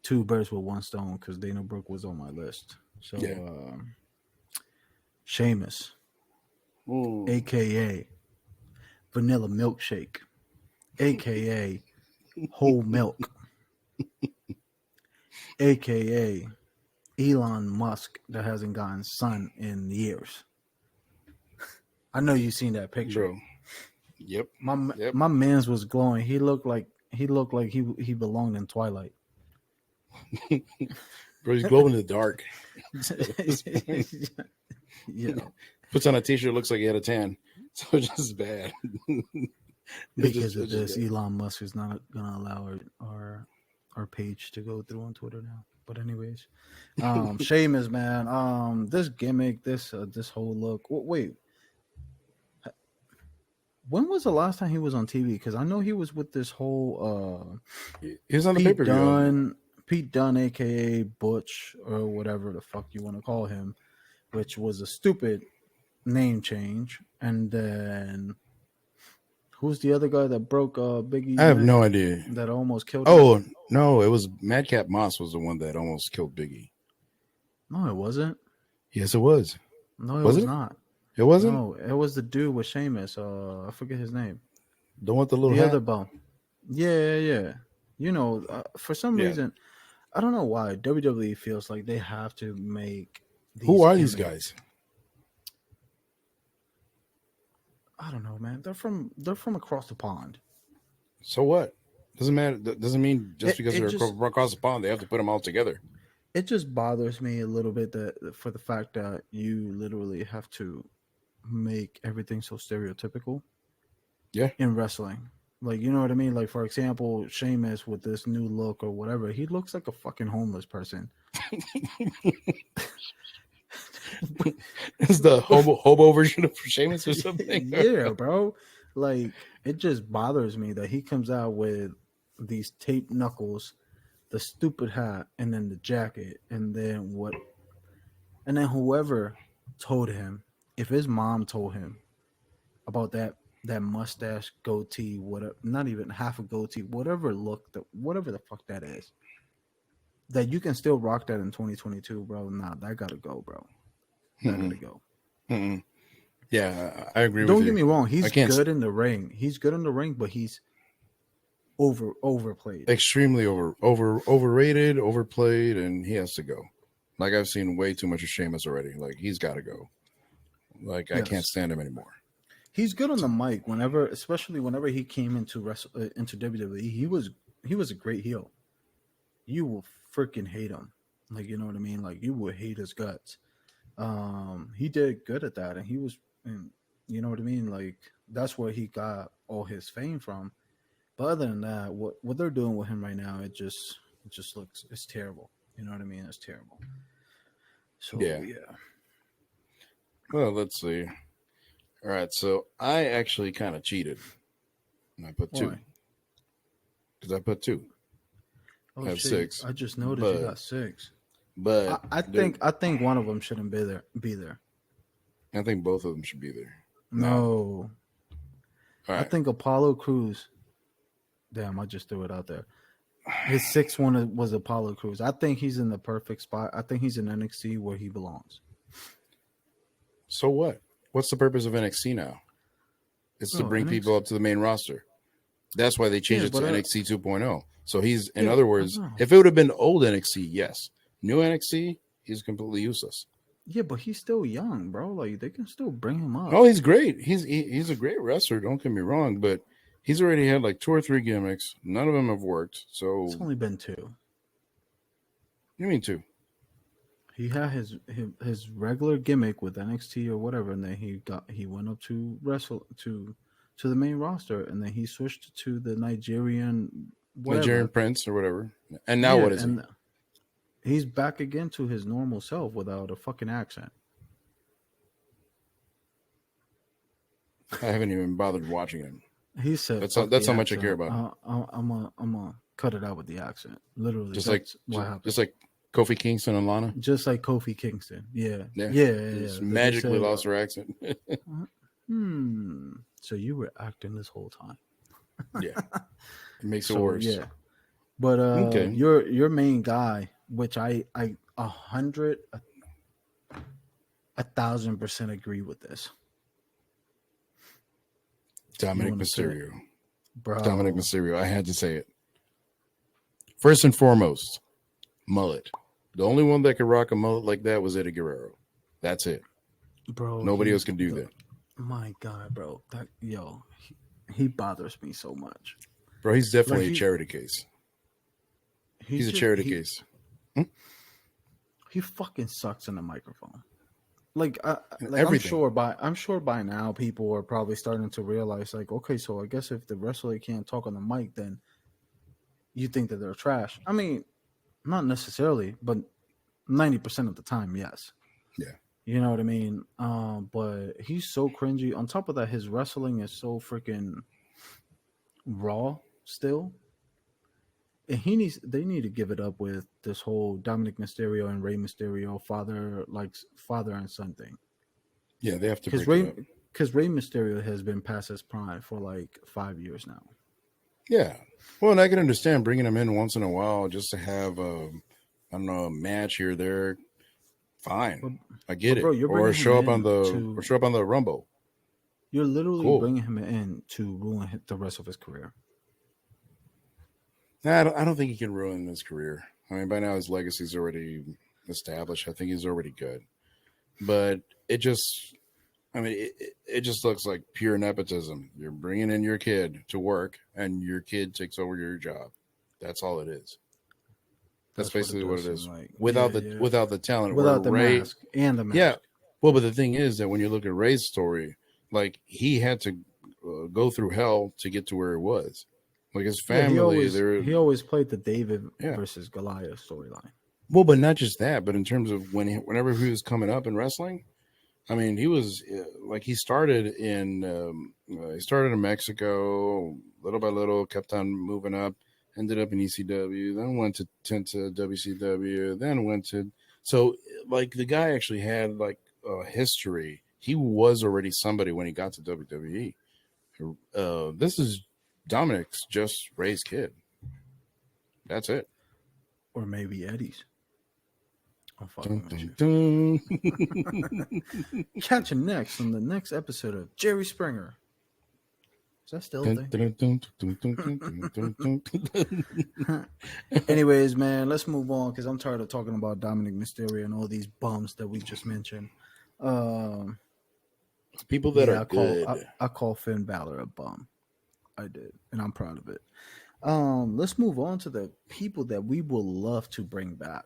Speaker 1: two birds with one stone because Dana Brooke was on my list. So,
Speaker 2: Yeah.
Speaker 1: Sheamus,
Speaker 2: Ooh.
Speaker 1: aka Vanilla Milkshake, aka Whole Milk, aka Elon Musk that hasn't gotten sun in years. I know you've seen that picture.
Speaker 2: Bro. Yep.
Speaker 1: My
Speaker 2: Yep.
Speaker 1: my man's was glowing. He looked like he belonged in Twilight.
Speaker 2: Bro, he's glowing in the dark. At this point.
Speaker 1: Yeah,
Speaker 2: Puts on a t-shirt, looks like he had a tan. So it's just bad.
Speaker 1: because of
Speaker 2: It's just
Speaker 1: this,
Speaker 2: bad.
Speaker 1: Elon Musk is not gonna allow our page to go through on Twitter now. But anyways, Sheamus, man, this gimmick, this whole look. Wait, when was the last time he was on TV? Because I know he was with this whole
Speaker 2: He was on the
Speaker 1: Pete
Speaker 2: pay-per-view.
Speaker 1: Dunne, Pete Dunne, aka Butch, or whatever the fuck you want to call him, which was a stupid name change. And then who's the other guy that broke
Speaker 2: I
Speaker 1: Biggie's
Speaker 2: have
Speaker 1: neck
Speaker 2: no idea.
Speaker 1: that almost killed him?
Speaker 2: Oh no, it was Madcap Moss was the one that almost killed Biggie.
Speaker 1: No, it wasn't.
Speaker 2: Yes, it was.
Speaker 1: No, it
Speaker 2: Was
Speaker 1: was
Speaker 2: it?
Speaker 1: not.
Speaker 2: It wasn't?
Speaker 1: No, it was the dude with Sheamus. I forget his name.
Speaker 2: The one with the little
Speaker 1: The other
Speaker 2: hat?
Speaker 1: bum. Yeah, yeah, yeah. You know, for some
Speaker 2: Yeah.
Speaker 1: reason, I don't know why WWE feels like they have to make
Speaker 2: Who
Speaker 1: these
Speaker 2: are these
Speaker 1: gimmicks.
Speaker 2: guys?
Speaker 1: I don't know, man. They're from across the pond.
Speaker 2: So what? Doesn't matter. Doesn't mean just
Speaker 1: It
Speaker 2: because
Speaker 1: it
Speaker 2: they're
Speaker 1: just
Speaker 2: across the pond, they have to put them all together.
Speaker 1: it just bothers me a little bit that for the fact that you literally have to make everything so stereotypical
Speaker 2: Yeah.
Speaker 1: in wrestling. Like, you know what I mean? Like, for example, Sheamus with this new look or whatever, he looks like a fucking homeless person.
Speaker 2: It's the hobo version of Sheamus or something.
Speaker 1: Yeah, bro. Like, it just bothers me that he comes out with these taped knuckles, the stupid hat, and then the jacket, and then what? And then whoever told him, if his mom told him about that mustache goatee, whatever, not even half a goatee, whatever look, whatever the fuck that is, that you can still rock that in 2022, bro. Nah, that gotta go, bro. That gotta
Speaker 2: Mm-mm.
Speaker 1: go.
Speaker 2: Mm-mm. Yeah, I agree with
Speaker 1: Don't get
Speaker 2: you.
Speaker 1: me wrong,
Speaker 2: I
Speaker 1: he's
Speaker 2: can't
Speaker 1: good in the ring. He's good in the ring, but he's overplayed.
Speaker 2: extremely overrated, overplayed, and he has to go. Like I've seen way too much of Sheamus already. Like he's got to go. Like I can't
Speaker 1: Yes,
Speaker 2: stand him anymore.
Speaker 1: he's good on the mic. Whenever, especially whenever he came into WWE, he was a great heel. You will freaking hate him. Like, you know what I mean? Like, you would hate his guts. He did good at that, and he was, and you know what I mean? Like, that's where he got all his fame from. But other than that, what they're doing with him right now, it just looks it's terrible. You know what I mean? It's terrible. So
Speaker 2: Yeah.
Speaker 1: yeah.
Speaker 2: Well, let's see. All right. So I actually kind of cheated, and I put two
Speaker 1: Why?
Speaker 2: because I put two. I
Speaker 1: Oh
Speaker 2: have
Speaker 1: shit!
Speaker 2: six,
Speaker 1: I just noticed you
Speaker 2: but
Speaker 1: got six. I,
Speaker 2: but
Speaker 1: I
Speaker 2: there,
Speaker 1: think I think one of them shouldn't be there. Be there.
Speaker 2: I think both of them should be there. Now,
Speaker 1: No,
Speaker 2: all
Speaker 1: I
Speaker 2: right.
Speaker 1: think Apollo Cruz. Damn, I just threw it out there. His sixth one was Apollo Cruz. I think he's in the perfect spot. I think he's in NXT where he belongs.
Speaker 2: So what? What's the purpose of NXT now? It's to
Speaker 1: Bro,
Speaker 2: bring people
Speaker 1: NXT.
Speaker 2: up to the main roster. That's why they changed
Speaker 1: Yeah,
Speaker 2: it to
Speaker 1: but
Speaker 2: NXT 2.0. So he's, in
Speaker 1: yeah,
Speaker 2: other
Speaker 1: I
Speaker 2: words,
Speaker 1: know.
Speaker 2: if it would have been old NXT, yes. New NXT, he's completely useless.
Speaker 1: Yeah, but he's still young, bro. Like they can still bring him
Speaker 2: Oh,
Speaker 1: up.
Speaker 2: he's great. He's a great wrestler. Don't get me wrong, but he's already had like two or three gimmicks. None of them have worked.
Speaker 1: It's
Speaker 2: So
Speaker 1: only been two.
Speaker 2: you mean two?
Speaker 1: He had his regular gimmick with NXT or whatever, and then he went up to wrestle to the main roster, and then he switched to the Nigerian
Speaker 2: Nigerian
Speaker 1: whatever.
Speaker 2: Prince or whatever. And now
Speaker 1: Yeah,
Speaker 2: what is he?
Speaker 1: and he's back again to his normal self without a fucking accent.
Speaker 2: I haven't even bothered watching him.
Speaker 1: He said, "Fuck
Speaker 2: That's
Speaker 1: the
Speaker 2: how much I care
Speaker 1: accent.
Speaker 2: about him.
Speaker 1: I'm a cut it out with the accent." Literally,
Speaker 2: Just like
Speaker 1: that's what happened.
Speaker 2: just like Kofi Kingston and Lana.
Speaker 1: Just like Kofi Kingston. Yeah,
Speaker 2: Yeah,
Speaker 1: yeah, yeah. Yeah.
Speaker 2: just
Speaker 1: That they
Speaker 2: magically
Speaker 1: said,
Speaker 2: lost her accent.
Speaker 1: So you were acting this whole time.
Speaker 2: Yeah, it makes it
Speaker 1: So
Speaker 2: worse.
Speaker 1: yeah, but
Speaker 2: Okay,
Speaker 1: your main guy, which I 1,000% agree with this. You
Speaker 2: Dominic
Speaker 1: want to say,
Speaker 2: Mysterio. Dominic
Speaker 1: bro,
Speaker 2: Mysterio. I had to say it. First and foremost, mullet. The only one that could rock a mullet like that was Eddie Guerrero. That's it.
Speaker 1: bro,
Speaker 2: Nobody else can do that.
Speaker 1: my God, bro, he bothers me so much.
Speaker 2: Bro, he's
Speaker 1: Like
Speaker 2: definitely a charity case.
Speaker 1: he
Speaker 2: He's a
Speaker 1: just
Speaker 2: charity case.
Speaker 1: he fucking sucks in the microphone.
Speaker 2: And
Speaker 1: Like
Speaker 2: everything.
Speaker 1: I'm sure by now people are probably starting to realize like, okay, so I guess if the wrestler can't talk on the mic, then you think that they're trash. I mean, not necessarily, but 90% of the time, yes.
Speaker 2: Yeah.
Speaker 1: You know what I mean? But he's so cringy. On top of that, his wrestling is so freaking raw still. And they need to give it up with this whole Dominic Mysterio and Rey Mysterio father and son thing.
Speaker 2: Yeah, they have to
Speaker 1: Because
Speaker 2: break it up.
Speaker 1: Rey Mysterio has been past his prime for like 5 years now.
Speaker 2: Yeah. Well, and I can understand bringing him in once in a while just to have I don't know, a match here or there. Fine.
Speaker 1: But
Speaker 2: I get
Speaker 1: but bro,
Speaker 2: it.
Speaker 1: you're
Speaker 2: Or
Speaker 1: bringing him in
Speaker 2: show up on the Rumble.
Speaker 1: you're literally
Speaker 2: Cool.
Speaker 1: bringing him in to ruin the rest of his career.
Speaker 2: Nah, I don't think he can ruin his career. I mean, by now his legacy's already established. I think he's already good. But it just, I mean, it just looks like pure nepotism. You're bringing in your kid to work, and your kid takes over your job. That's all it is. That's
Speaker 1: That's what it
Speaker 2: basically what
Speaker 1: does
Speaker 2: it
Speaker 1: seem
Speaker 2: is.
Speaker 1: like. Yeah, yeah.
Speaker 2: Without the talent, where
Speaker 1: Without the
Speaker 2: Ray,
Speaker 1: mask and the
Speaker 2: yeah.
Speaker 1: mask.
Speaker 2: Well, but the thing is that when you look at Ray's story, like he had to go through hell to get to where he was. Like his
Speaker 1: Yeah,
Speaker 2: family, they're
Speaker 1: he always played the David
Speaker 2: yeah.
Speaker 1: versus Goliath storyline.
Speaker 2: Well, but not just that, but in terms of whenever he was coming up in wrestling, I mean, he was like he started in Mexico, little by little, kept on moving up, ended up in ECW, then went to WCW, then went to so like the guy actually had like a history. He was already somebody when he got to WWE. This is Dominic's just Ray's kid. That's it.
Speaker 1: Or maybe Eddie's. I'm
Speaker 2: Dun,
Speaker 1: fucking with
Speaker 2: dun,
Speaker 1: you.
Speaker 2: dun.
Speaker 1: Catch you next on the next episode of Jerry Springer. Is that still a
Speaker 2: Dun,
Speaker 1: thing?
Speaker 2: dun, dun, dun, dun, dun, dun, dun, dun.
Speaker 1: Anyways, man, let's move on because I'm tired of talking about Dominic Mysterio and all these bums that we just mentioned. Um,
Speaker 2: People that are
Speaker 1: yeah,
Speaker 2: good.
Speaker 1: I call Finn Balor a bum. I did, and I'm proud of it. Let's move on to the people that we will love to bring back.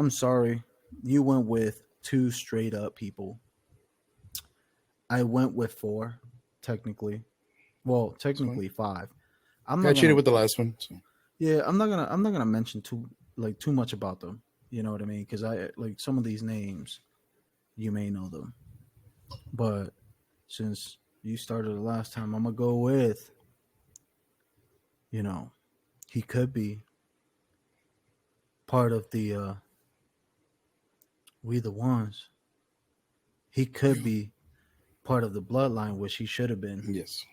Speaker 1: I'm sorry. You went with two straight up people. I went with four, technically. Well,
Speaker 2: That's fine.
Speaker 1: technically five. I'm
Speaker 2: I
Speaker 1: not
Speaker 2: cheated
Speaker 1: gonna.
Speaker 2: with the last one. So.
Speaker 1: Yeah, I'm not gonna. I'm not gonna mention too much about them. You know what I mean? Because I like some of these names, you may know them, but since you started the last time, I'm gonna go with. You know, he could be part of the We the Ones. He could be part of the bloodline, which he should have been.
Speaker 2: Yes.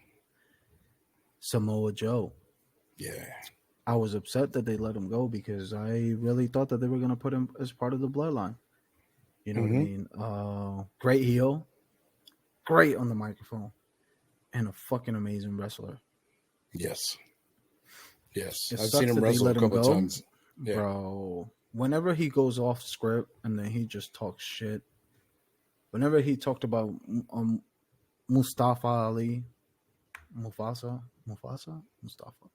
Speaker 1: Samoa Joe.
Speaker 2: Yeah.
Speaker 1: I was upset that they let him go because I really thought that they were gonna put him as part of the bloodline. You know what I
Speaker 2: Mm-hmm.
Speaker 1: mean? Great heel, great on the microphone, and a fucking amazing wrestler.
Speaker 2: Yes. Yes.
Speaker 1: It
Speaker 2: I've seen
Speaker 1: sucks
Speaker 2: him
Speaker 1: that they
Speaker 2: wrestle a
Speaker 1: let him
Speaker 2: couple
Speaker 1: go,
Speaker 2: times. Yeah.
Speaker 1: bro. Whenever he goes off script and then he just talks shit. Whenever he talked about Mustafa Ali, Mustafa.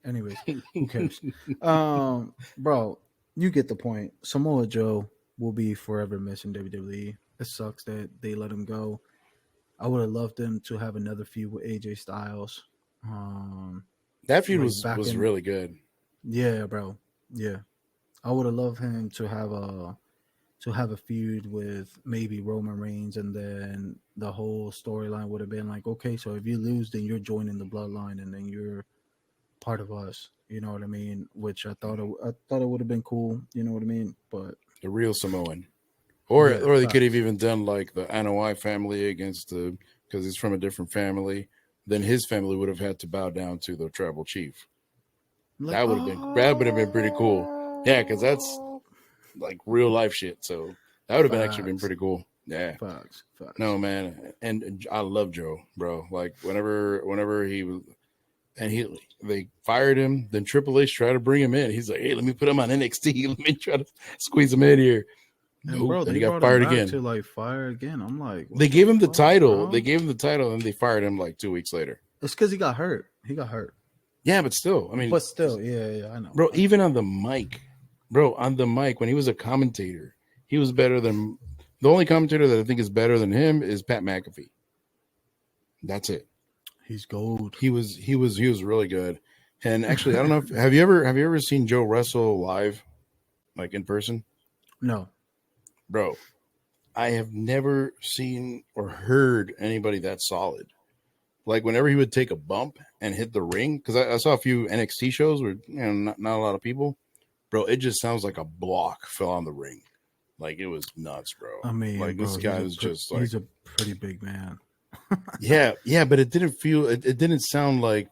Speaker 1: Anyways, who cares? Bro, you get the point. Samoa Joe will be forever missing WWE. It sucks that they let him go. I would have loved them to have another feud with AJ Styles. Um,
Speaker 2: That feud
Speaker 1: like
Speaker 2: was
Speaker 1: back
Speaker 2: was
Speaker 1: in,
Speaker 2: really good.
Speaker 1: yeah, bro, yeah. I would have loved him to have a feud with maybe Roman Reigns, and then the whole storyline would have been like, okay, so if you lose, then you're joining the bloodline, and then you're part of us. You know what I mean? Which I thought it would have been cool. You know what I mean? But
Speaker 2: The real Samoan.
Speaker 1: yeah,
Speaker 2: Or they could have
Speaker 1: facts.
Speaker 2: even done like the Anoa'i family against the because he's from a different family. Then his family would have had to bow down to the tribal chief.
Speaker 1: I'm like,
Speaker 2: That would have been pretty cool. Yeah, because that's
Speaker 1: oh,
Speaker 2: like real life shit. So that would have been actually been
Speaker 1: facts,
Speaker 2: pretty cool. Yeah.
Speaker 1: facts, facts.
Speaker 2: No man, and I love Joe, bro. Like whenever he was, and they fired him. Then Triple H tried to bring him in. He's like, hey, let me put him on NXT. Let me try to squeeze him in here.
Speaker 1: And
Speaker 2: Nope.
Speaker 1: bro,
Speaker 2: Then
Speaker 1: they
Speaker 2: he got
Speaker 1: brought him
Speaker 2: fired
Speaker 1: back
Speaker 2: again.
Speaker 1: to like fire again. I'm like,
Speaker 2: They
Speaker 1: what the
Speaker 2: gave him the
Speaker 1: fuck,
Speaker 2: title. They
Speaker 1: bro?
Speaker 2: gave him the title, and they fired him like 2 weeks later.
Speaker 1: It's because he got hurt. He got hurt.
Speaker 2: Yeah, but still, I mean,
Speaker 1: But still, yeah, yeah, I know,
Speaker 2: bro,
Speaker 1: I know.
Speaker 2: even on the mic, bro, on the mic when he was a commentator, he was better than the only commentator that I think is better than him is Pat McAfee. That's it.
Speaker 1: He's gold.
Speaker 2: He was really good. And actually, I don't know if have you ever seen Joe wrestle live, like in person,
Speaker 1: No.
Speaker 2: bro? I have never seen or heard anybody that solid. Like whenever he would take a bump and hit the ring, because I saw a few NXT shows where not a lot of people, bro. It just sounds like a block fell on the ring, like it was nuts, bro.
Speaker 1: I mean,
Speaker 2: Like this
Speaker 1: bro,
Speaker 2: guy was just like,
Speaker 1: he's a pretty big man.
Speaker 2: yeah, but it didn't sound like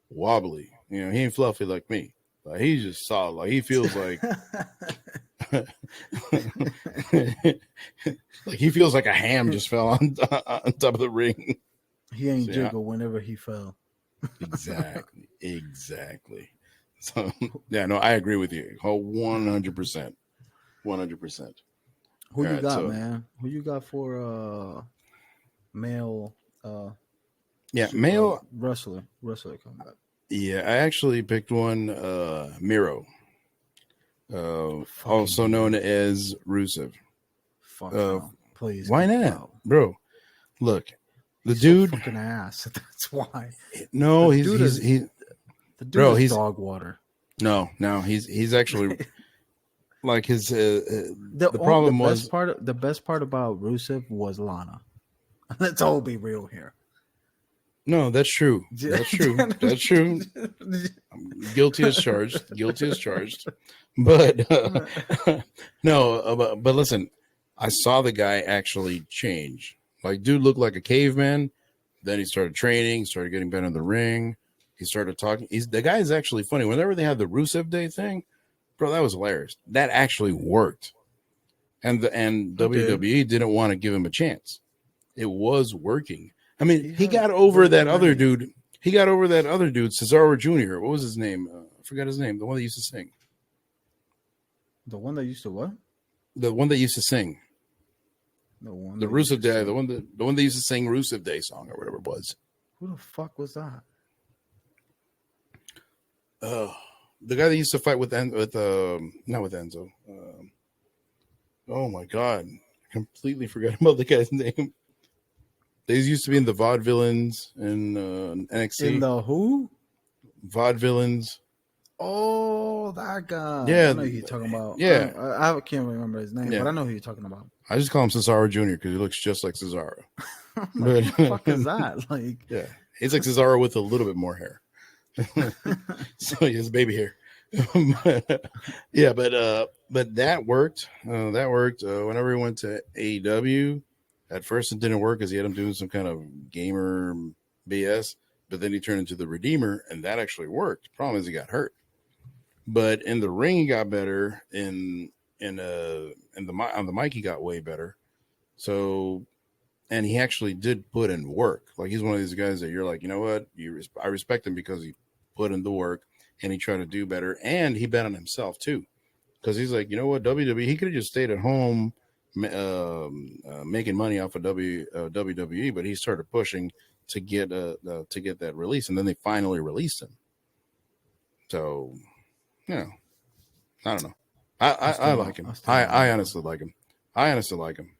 Speaker 2: wobbly. He ain't fluffy like me. Like he's just solid. Like he feels like like he feels like a ham just fell on top of the ring.
Speaker 1: He ain't
Speaker 2: So, yeah,
Speaker 1: jiggle whenever he fell.
Speaker 2: exactly. So yeah, no, I agree with you. 100%, 100%.
Speaker 1: Who
Speaker 2: All
Speaker 1: you
Speaker 2: right,
Speaker 1: got,
Speaker 2: so
Speaker 1: man? Who you got for male
Speaker 2: yeah, male.
Speaker 1: wrestler comeback?
Speaker 2: Yeah, I actually picked one. Miro,
Speaker 1: Fucking
Speaker 2: also
Speaker 1: hate
Speaker 2: known
Speaker 1: him.
Speaker 2: as Rusev.
Speaker 1: Fuck
Speaker 2: Uh,
Speaker 1: no. Please
Speaker 2: why
Speaker 1: keep it
Speaker 2: not,
Speaker 1: out.
Speaker 2: bro? Look, the
Speaker 1: He's so
Speaker 2: dude.
Speaker 1: fucking ass. That's why.
Speaker 2: No,
Speaker 1: The
Speaker 2: he's
Speaker 1: dude
Speaker 2: he's
Speaker 1: is
Speaker 2: he,
Speaker 1: the dude
Speaker 2: bro.
Speaker 1: is
Speaker 2: He's
Speaker 1: dog water.
Speaker 2: no, he's actually like his. The
Speaker 1: The
Speaker 2: problem
Speaker 1: best
Speaker 2: was
Speaker 1: part about Rusev was Lana. Let's all be real here.
Speaker 2: no. That's true. That's true. That's true. Guilty as charged. Guilty as charged. But no, but listen, I saw the guy actually change. Like, dude looked like a caveman. Then he started training, started getting better in the ring. He started talking. The guy is actually funny. Whenever they had the Rusev Day thing, bro, that was hilarious. That actually worked, and
Speaker 1: It did.
Speaker 2: WWE didn't want to give him a chance. It was working. I mean,
Speaker 1: He
Speaker 2: he
Speaker 1: had
Speaker 2: got over
Speaker 1: really
Speaker 2: that
Speaker 1: good
Speaker 2: other
Speaker 1: writing.
Speaker 2: dude. He got over that other dude, Cesaro Jr. What was his name? I forgot his name. The one that used to sing.
Speaker 1: The one that used to what?
Speaker 2: The one that used to sing.
Speaker 1: The one
Speaker 2: The
Speaker 1: that used to
Speaker 2: Rusev Day. The
Speaker 1: sing.
Speaker 2: one that used to sing Rusev Day song or whatever it was.
Speaker 1: Who the fuck was that?
Speaker 2: The guy that used to fight with not with Enzo. Oh my god, I completely forgot about the guy's name. They used to be in the Vaudevillains and
Speaker 1: In
Speaker 2: NXT.
Speaker 1: the who?
Speaker 2: Vaudevillains.
Speaker 1: Oh, that guy. I
Speaker 2: Yeah,
Speaker 1: know who you're talking about.
Speaker 2: yeah.
Speaker 1: I can't remember his name,
Speaker 2: Yeah.
Speaker 1: but I know who you're talking about.
Speaker 2: I just call him Cesaro Jr. because he looks just like Cesaro.
Speaker 1: I'm like,
Speaker 2: But
Speaker 1: who the fuck is that? Like,
Speaker 2: yeah, he's like Cesaro with a little bit more hair. So he has baby hair. Yeah, but that worked. That worked. Whenever he went to AEW, at first it didn't work because he had him doing some kind of gamer BS. But then he turned into the Redeemer, and that actually worked. Problem is he got hurt. But in the ring, he got better. In the on the mic, he got way better. So, and he actually did put in work. Like he's one of these guys that you're like, you know what, I respect him because he put in the work and he tried to do better, and he bet on himself too, because he's like, you know what, WWE, he could have just stayed at home, making money off of WWE, but he started pushing to get that release, and then they finally released him. So, you know, I don't know. I like him. I honestly like him. I honestly like him.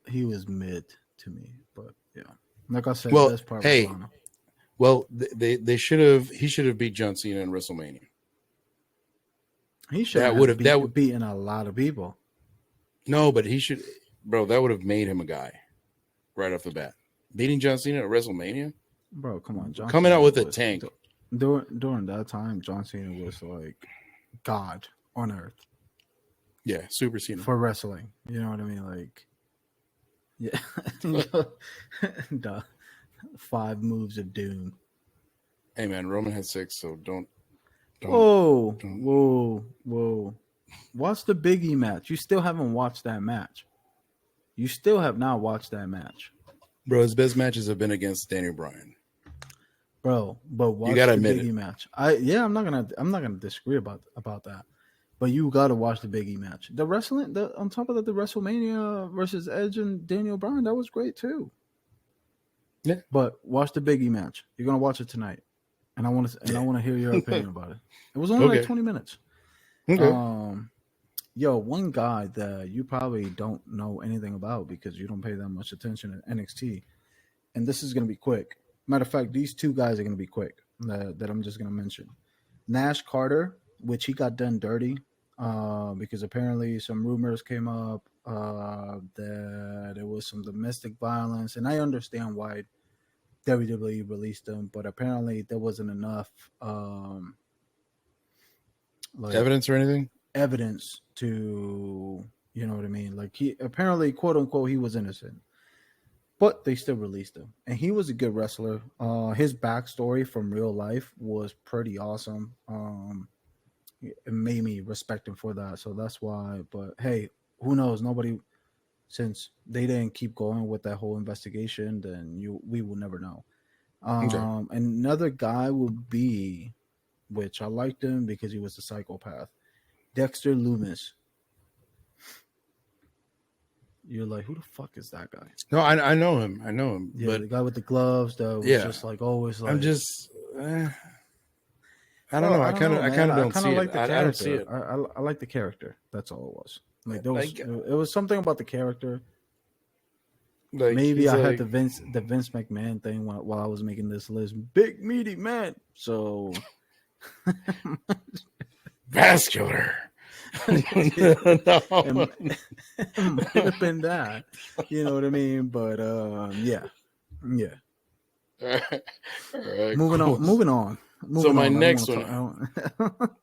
Speaker 1: He was mid to me, but yeah, like I said,
Speaker 2: Well,
Speaker 1: best part
Speaker 2: hey,
Speaker 1: was Lana.
Speaker 2: well, he should have beat John Cena in WrestleMania.
Speaker 1: He should
Speaker 2: That
Speaker 1: have
Speaker 2: would have
Speaker 1: beaten a lot of people.
Speaker 2: no, but he should, bro. That would have made him a guy right off the bat. Beating John Cena at WrestleMania,
Speaker 1: Bro, come on, John
Speaker 2: coming
Speaker 1: Cena
Speaker 2: out with a
Speaker 1: was
Speaker 2: tank.
Speaker 1: during that time. John Cena was like God on earth.
Speaker 2: Yeah, Super Cena
Speaker 1: for wrestling. You know what I mean? Like, yeah, the 5 moves of doom.
Speaker 2: Hey man, Roman had 6, so don't.
Speaker 1: Whoa! Watch the Biggie match. You still haven't watched that match. You still have not watched that match,
Speaker 2: bro. His best matches have been against Daniel Bryan.
Speaker 1: bro. But watch
Speaker 2: gotta
Speaker 1: the
Speaker 2: admit
Speaker 1: Biggie
Speaker 2: it.
Speaker 1: match. I'm not gonna disagree about that. But you gotta watch the Biggie match. The wrestling, on top of that, the WrestleMania versus Edge and Daniel Bryan, that was great too.
Speaker 2: Yeah.
Speaker 1: But watch the Biggie match. You're gonna watch it tonight, and I want to hear your opinion about it. It was only like 20 minutes.
Speaker 2: Okay.
Speaker 1: Yo, one guy that you probably don't know anything about because you don't pay that much attention to NXT, and this is gonna be quick. Matter of fact, these 2 guys are gonna be quick. That I'm just gonna mention. Nash Carter, which he got done dirty because apparently some rumors came up that there was some domestic violence, and I understand why WWE released him, but apparently there wasn't enough like
Speaker 2: Evidence or anything?
Speaker 1: evidence to, you know what I mean? Like he apparently, quote unquote, he was innocent, but they still released him, and he was a good wrestler. His backstory from real life was pretty awesome. It made me respect him for that, so that's why. But hey, who knows? Nobody, since they didn't keep going with that whole investigation, then we will never know.
Speaker 2: Okay.
Speaker 1: Another guy would be, which I liked him because he was a psychopath, Dexter Loomis. You're like, who the fuck is that guy?
Speaker 2: No, I know him. I know him.
Speaker 1: Yeah,
Speaker 2: but
Speaker 1: the guy with the gloves that was just like always like.
Speaker 2: I'm just. I don't
Speaker 1: Well,
Speaker 2: know.
Speaker 1: I don't know,
Speaker 2: I
Speaker 1: man.
Speaker 2: kind of
Speaker 1: I
Speaker 2: don't
Speaker 1: kind
Speaker 2: see
Speaker 1: of
Speaker 2: it.
Speaker 1: like the
Speaker 2: I don't see
Speaker 1: character.
Speaker 2: it.
Speaker 1: I like the character. That's all it was. Like there was,
Speaker 2: Like,
Speaker 1: it was something about the character.
Speaker 2: Maybe
Speaker 1: Maybe I had the Vince McMahon thing while I was making this list. Big meaty man. So
Speaker 2: vascular.
Speaker 1: it might have been that. You know what I mean? But yeah.
Speaker 2: All right,
Speaker 1: Moving
Speaker 2: cool.
Speaker 1: on. Moving on.
Speaker 2: So my
Speaker 1: I don't
Speaker 2: next
Speaker 1: wanna
Speaker 2: one.
Speaker 1: talk-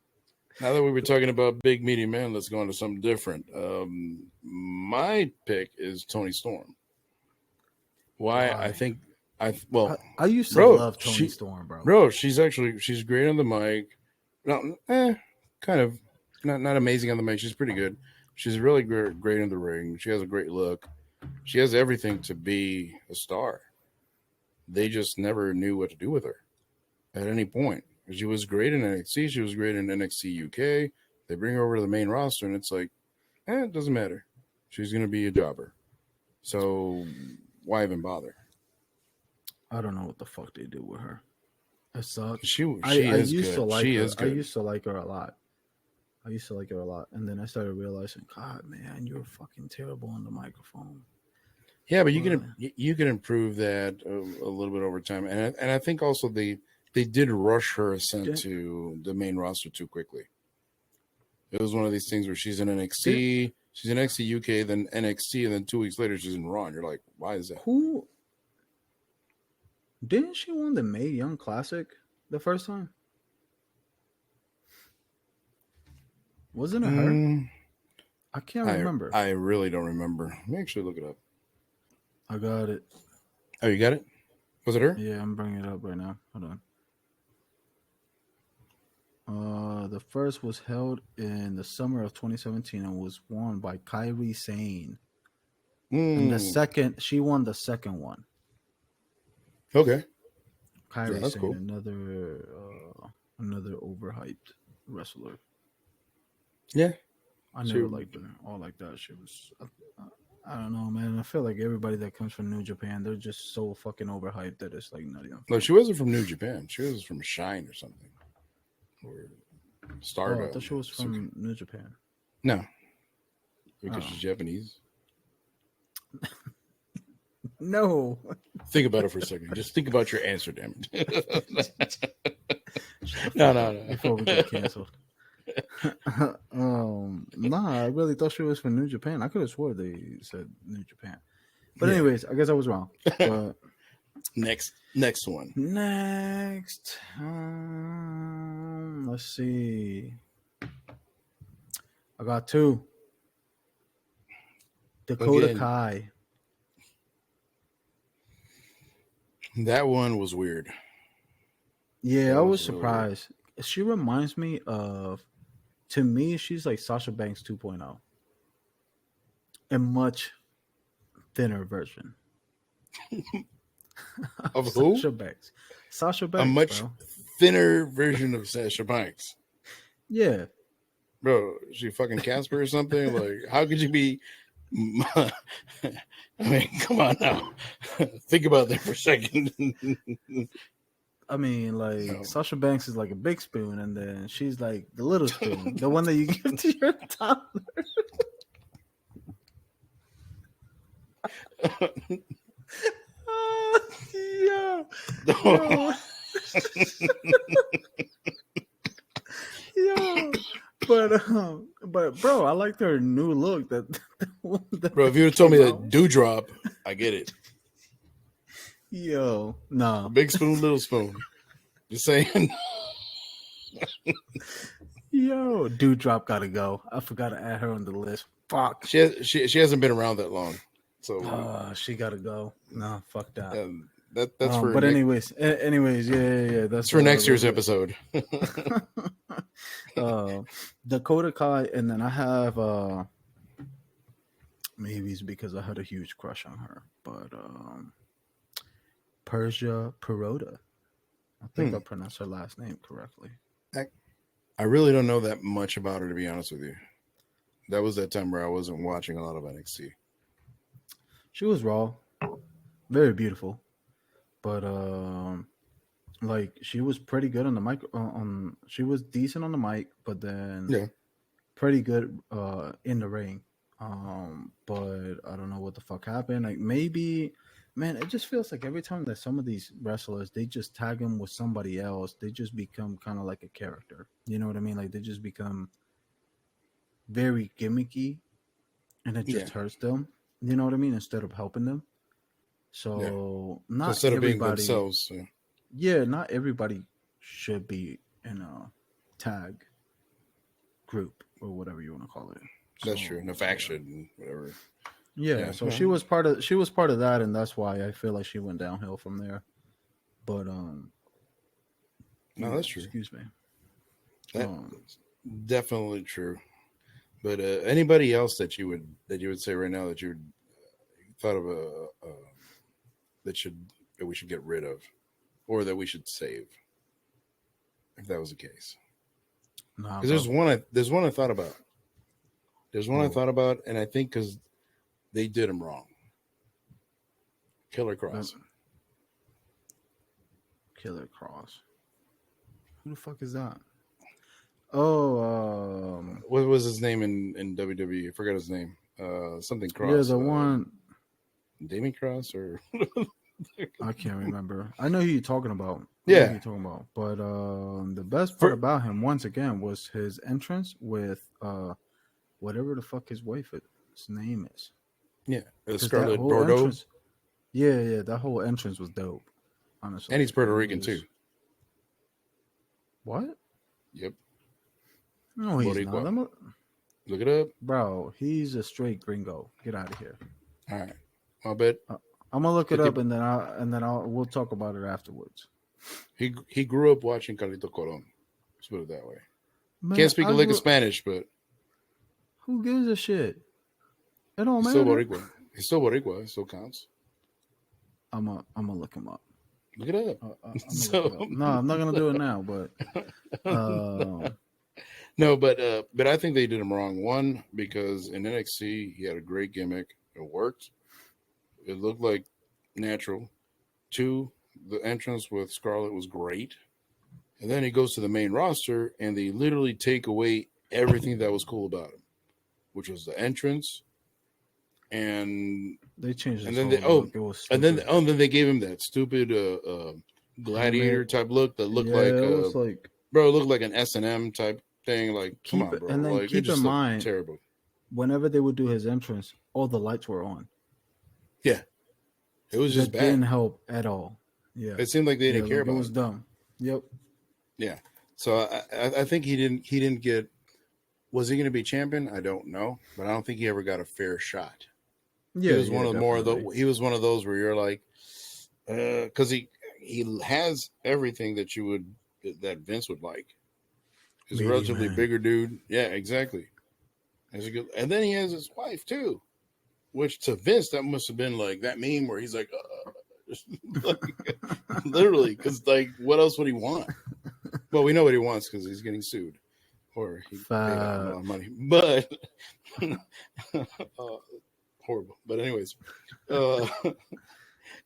Speaker 2: Now that we were talking about big meaty man, let's go on to something different. My pick is Tony Storm. Why? I think
Speaker 1: I used to
Speaker 2: bro,
Speaker 1: love Tony Storm, bro.
Speaker 2: Bro, she's great on the mic. No, kind of not amazing on the mic. She's pretty good. She's really great in the ring. She has a great look. She has everything to be a star. They just never knew what to do with her at any point. She was great in NXT. She was great in NXT UK. They bring her over to the main roster, and it's like, it doesn't matter. She's going to be a jobber. So why even bother?
Speaker 1: I don't know what the fuck they do with her. It sucks.
Speaker 2: She
Speaker 1: I
Speaker 2: is
Speaker 1: used
Speaker 2: good.
Speaker 1: to like
Speaker 2: She
Speaker 1: her.
Speaker 2: is good.
Speaker 1: I used to like her a lot. I used to like her a lot, and then I started realizing, God, man, you're fucking terrible on the microphone.
Speaker 2: Yeah, but
Speaker 1: But
Speaker 2: you can improve that a little bit over time, and I think also they did rush her ascent
Speaker 1: did,
Speaker 2: to the main roster too quickly. It was one of these things where she's in
Speaker 1: did
Speaker 2: NXT, she's in NXT UK, then NXT, and then 2 weeks later she's in Raw. And you're like, why is that?
Speaker 1: who didn't she win the Mae Young Classic the first time? Wasn't it her?
Speaker 2: Mm,
Speaker 1: I can't remember.
Speaker 2: I really don't remember. Let me actually look it up.
Speaker 1: I got it.
Speaker 2: Oh, you got it? Was it her?
Speaker 1: Yeah, I'm bringing it up right now. Hold on. The first was held in the summer of 2017 and was won by Kairi Sane. And the
Speaker 2: Mm,
Speaker 1: second, she won the second one.
Speaker 2: okay. Yeah,
Speaker 1: Kairi
Speaker 2: that's
Speaker 1: Sane,
Speaker 2: cool.
Speaker 1: another overhyped wrestler.
Speaker 2: Yeah.
Speaker 1: I
Speaker 2: She,
Speaker 1: never liked her. All like that. She was. I don't know, man. I feel like everybody that comes from New Japan, they're just so fucking overhyped that it's like not even
Speaker 2: no,
Speaker 1: funny.
Speaker 2: she wasn't from New Japan. She was from Shine or something. Or
Speaker 1: Oh, I
Speaker 2: Stardom.
Speaker 1: thought she was from New Japan.
Speaker 2: No, because
Speaker 1: Oh
Speaker 2: she's Japanese.
Speaker 1: no!
Speaker 2: Think about it for a second. Just think about your answer, damn it.
Speaker 1: Shut the
Speaker 2: No,
Speaker 1: fuck
Speaker 2: no,
Speaker 1: up
Speaker 2: no.
Speaker 1: before we get canceled. Nah, I really thought she was from New Japan. I could have swore they said New Japan. But
Speaker 2: Yeah.
Speaker 1: anyways, I guess I was wrong. But
Speaker 2: Next one.
Speaker 1: next, let's see. I got two. Dakota
Speaker 2: Again,
Speaker 1: Kai.
Speaker 2: that one was weird.
Speaker 1: Yeah,
Speaker 2: That
Speaker 1: I
Speaker 2: was
Speaker 1: was
Speaker 2: really weird.
Speaker 1: surprised. She reminds me of, to me, she's like Sasha Banks 2.0, a much thinner version of
Speaker 2: Of who?
Speaker 1: Sasha Banks. Sasha
Speaker 2: A
Speaker 1: Banks,
Speaker 2: much
Speaker 1: bro.
Speaker 2: thinner version of Sasha Banks.
Speaker 1: Yeah.
Speaker 2: Bro, is she fucking Casper or something? Like, how could you be? I mean, come on now. Think about that for a second.
Speaker 1: I mean, like
Speaker 2: No.
Speaker 1: Sasha Banks is like a big spoon, and then she's like the little spoon, the one that you give to your toddler. Yeah, yo, yo. But bro, I liked her new look. That
Speaker 2: Bro, if you would have told me
Speaker 1: came
Speaker 2: that
Speaker 1: out.
Speaker 2: dewdrop, I get it.
Speaker 1: Yo, nah,
Speaker 2: Big spoon, little spoon. Just saying.
Speaker 1: yo, Dewdrop gotta go. I forgot to add her on the list. Fuck.
Speaker 2: She hasn't been around that long, so
Speaker 1: She gotta go. No, fuck that.
Speaker 2: that's for
Speaker 1: But anyways, yeah.
Speaker 2: that's
Speaker 1: That's
Speaker 2: for next year's
Speaker 1: those are.
Speaker 2: episode.
Speaker 1: uh, Dakota Kai, and then I have maybe it's because I had a huge crush on her, but Persia Perota. I think I pronounced her last name correctly.
Speaker 2: I really don't know that much about her, to be honest with you. That was that time where I wasn't watching a lot of NXT.
Speaker 1: She was raw, very beautiful, but like she was pretty good on the mic. She was decent on the mic, but then
Speaker 2: Yeah,
Speaker 1: pretty good in the ring. But I don't know what the fuck happened. Like maybe, man, it just feels like every time that some of these wrestlers they just tag them with somebody else, they just become kind of like a character. You know what I mean? Like they just become very gimmicky, and it
Speaker 2: yeah,
Speaker 1: just hurts them. You know what I mean? Instead of helping them.
Speaker 2: yeah.
Speaker 1: So
Speaker 2: So
Speaker 1: not
Speaker 2: instead of being
Speaker 1: everybody.
Speaker 2: themselves, yeah,
Speaker 1: Yeah, not everybody should be in a tag group or whatever you want to call it.
Speaker 2: that's true.
Speaker 1: So
Speaker 2: No faction, whatever.
Speaker 1: yeah,
Speaker 2: Yeah,
Speaker 1: so she was part of that, and that's why I feel like she went downhill from there. But
Speaker 2: no, that's true.
Speaker 1: excuse me.
Speaker 2: That's
Speaker 1: Um,
Speaker 2: definitely true. But anybody else that you would say right now that you would thought of that we should get rid of, or that we should save, if that was the case.
Speaker 1: nah,
Speaker 2: Because
Speaker 1: bro.
Speaker 2: there's one I thought about. There's one I
Speaker 1: Oh,
Speaker 2: thought about, and I think because they did him wrong. Killer
Speaker 1: that
Speaker 2: Cross.
Speaker 1: Killer Cross. Who the fuck is that? Oh,
Speaker 2: What was his name in WWE? I forgot his name. Something
Speaker 1: yeah,
Speaker 2: Cross.
Speaker 1: the one
Speaker 2: Damien Cross or
Speaker 1: I can't remember. I know who you're talking about. I know who
Speaker 2: yeah.
Speaker 1: you're talking about. But the best part
Speaker 2: For
Speaker 1: about him, once again, was his entrance with whatever the fuck his wife's name is.
Speaker 2: yeah,
Speaker 1: Because that
Speaker 2: Scarlett
Speaker 1: whole
Speaker 2: Bordeaux,
Speaker 1: entrance, yeah, that whole entrance was dope.
Speaker 2: and
Speaker 1: Honestly,
Speaker 2: he's Puerto
Speaker 1: it
Speaker 2: Rican too.
Speaker 1: was what?
Speaker 2: Yep,
Speaker 1: No, he's not.
Speaker 2: Boricua. Look it up.
Speaker 1: Bro, he's a straight gringo. Get out of here.
Speaker 2: All right, I bet
Speaker 1: I'm gonna look it
Speaker 2: 50.
Speaker 1: up and then we'll talk about it afterwards.
Speaker 2: He grew up watching Carlito Colon. Let's put it that way. Can't
Speaker 1: Man,
Speaker 2: speak a lick of Spanish, but
Speaker 1: who gives a shit? It don't
Speaker 2: he's still
Speaker 1: matter.
Speaker 2: Boricua. He's still Boricua. It still counts.
Speaker 1: I'm gonna look him up.
Speaker 2: Look it up.
Speaker 1: I'm gonna
Speaker 2: So
Speaker 1: look it up. No, I'm not gonna do it now. But
Speaker 2: no, but I think they did him wrong. One, because in NXT he had a great gimmick. It worked. It looked like natural. Two, the entrance with Scarlett was great. And then he goes to the main roster and they literally take away everything that was cool about him, which was the entrance. And
Speaker 1: they changed his
Speaker 2: then
Speaker 1: whole
Speaker 2: they
Speaker 1: look. It was stupid.
Speaker 2: then they gave him that stupid gladiator type look that looked like
Speaker 1: it was like
Speaker 2: bro, it looked like an S&M type thing. Like, come
Speaker 1: keep
Speaker 2: on, bro.
Speaker 1: and then
Speaker 2: Like, it
Speaker 1: keep in
Speaker 2: just looked
Speaker 1: mind
Speaker 2: terrible.
Speaker 1: whenever they would do his entrance, all the lights were on.
Speaker 2: Yeah, it was just
Speaker 1: That
Speaker 2: bad.
Speaker 1: didn't help at all. Yeah,
Speaker 2: It seemed like they didn't care about
Speaker 1: it. Was dumb. Yep.
Speaker 2: Yeah. So I think he didn't get. Was he going to be champion? I don't know, but I don't think he ever got a fair shot.
Speaker 1: Yeah,
Speaker 2: He was one of the more of the.
Speaker 1: definitely.
Speaker 2: He was one of those where you're like, because he has everything that you would that Vince would like. He's a
Speaker 1: Meaty
Speaker 2: relatively
Speaker 1: man.
Speaker 2: bigger dude. Yeah, exactly. Has a good, and then he has his wife too, which to Vince that must have been like that meme where he's like, like literally, because like, what else would he want? Well, we know what he wants because he's getting sued, or he paid out a lot of money. But horrible. But anyways,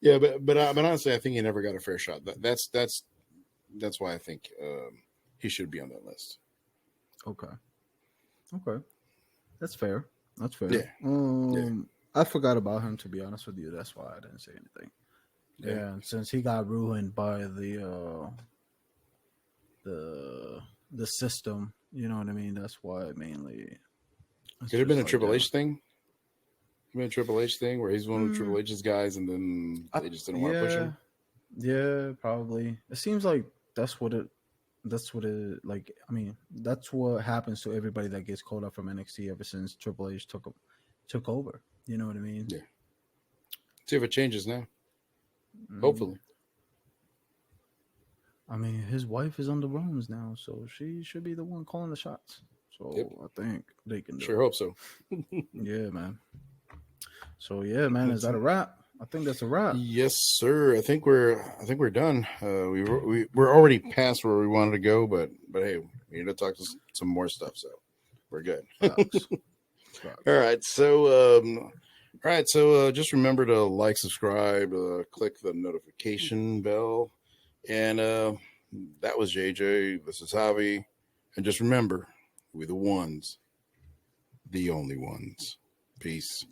Speaker 2: yeah. But honestly, I think he never got a fair shot. That's why I think he should be on that list.
Speaker 1: Okay. That's fair. That's fair.
Speaker 2: Yeah.
Speaker 1: I forgot about him, to be honest with you. That's why I didn't say anything. Yeah, since he got ruined by the system, you know what I mean. That's why mainly.
Speaker 2: Could it have been a Triple H thing? Been a Triple H thing where he's one of Triple H's guys, and then they just didn't want to push him.
Speaker 1: Yeah, probably. It seems like that's what it. Like. I mean, that's what happens to everybody that gets called up from NXT ever since Triple H took over. You know what I mean?
Speaker 2: Yeah. See if it changes now. Hopefully.
Speaker 1: I mean, his wife is on the runs now, so she should be the one calling the shots. So I think they can do
Speaker 2: Sure hope so.
Speaker 1: Yeah, man. So yeah, man, is that a wrap? I think that's a wrap.
Speaker 2: Yes, sir. I think we're done. We're already past where we wanted to go, but hey, we need to talk to some more stuff, so we're good. All right, so just remember to like, subscribe, click the notification bell, and that was JJ. This is Javi, and just remember, we're the ones, the only ones. Peace.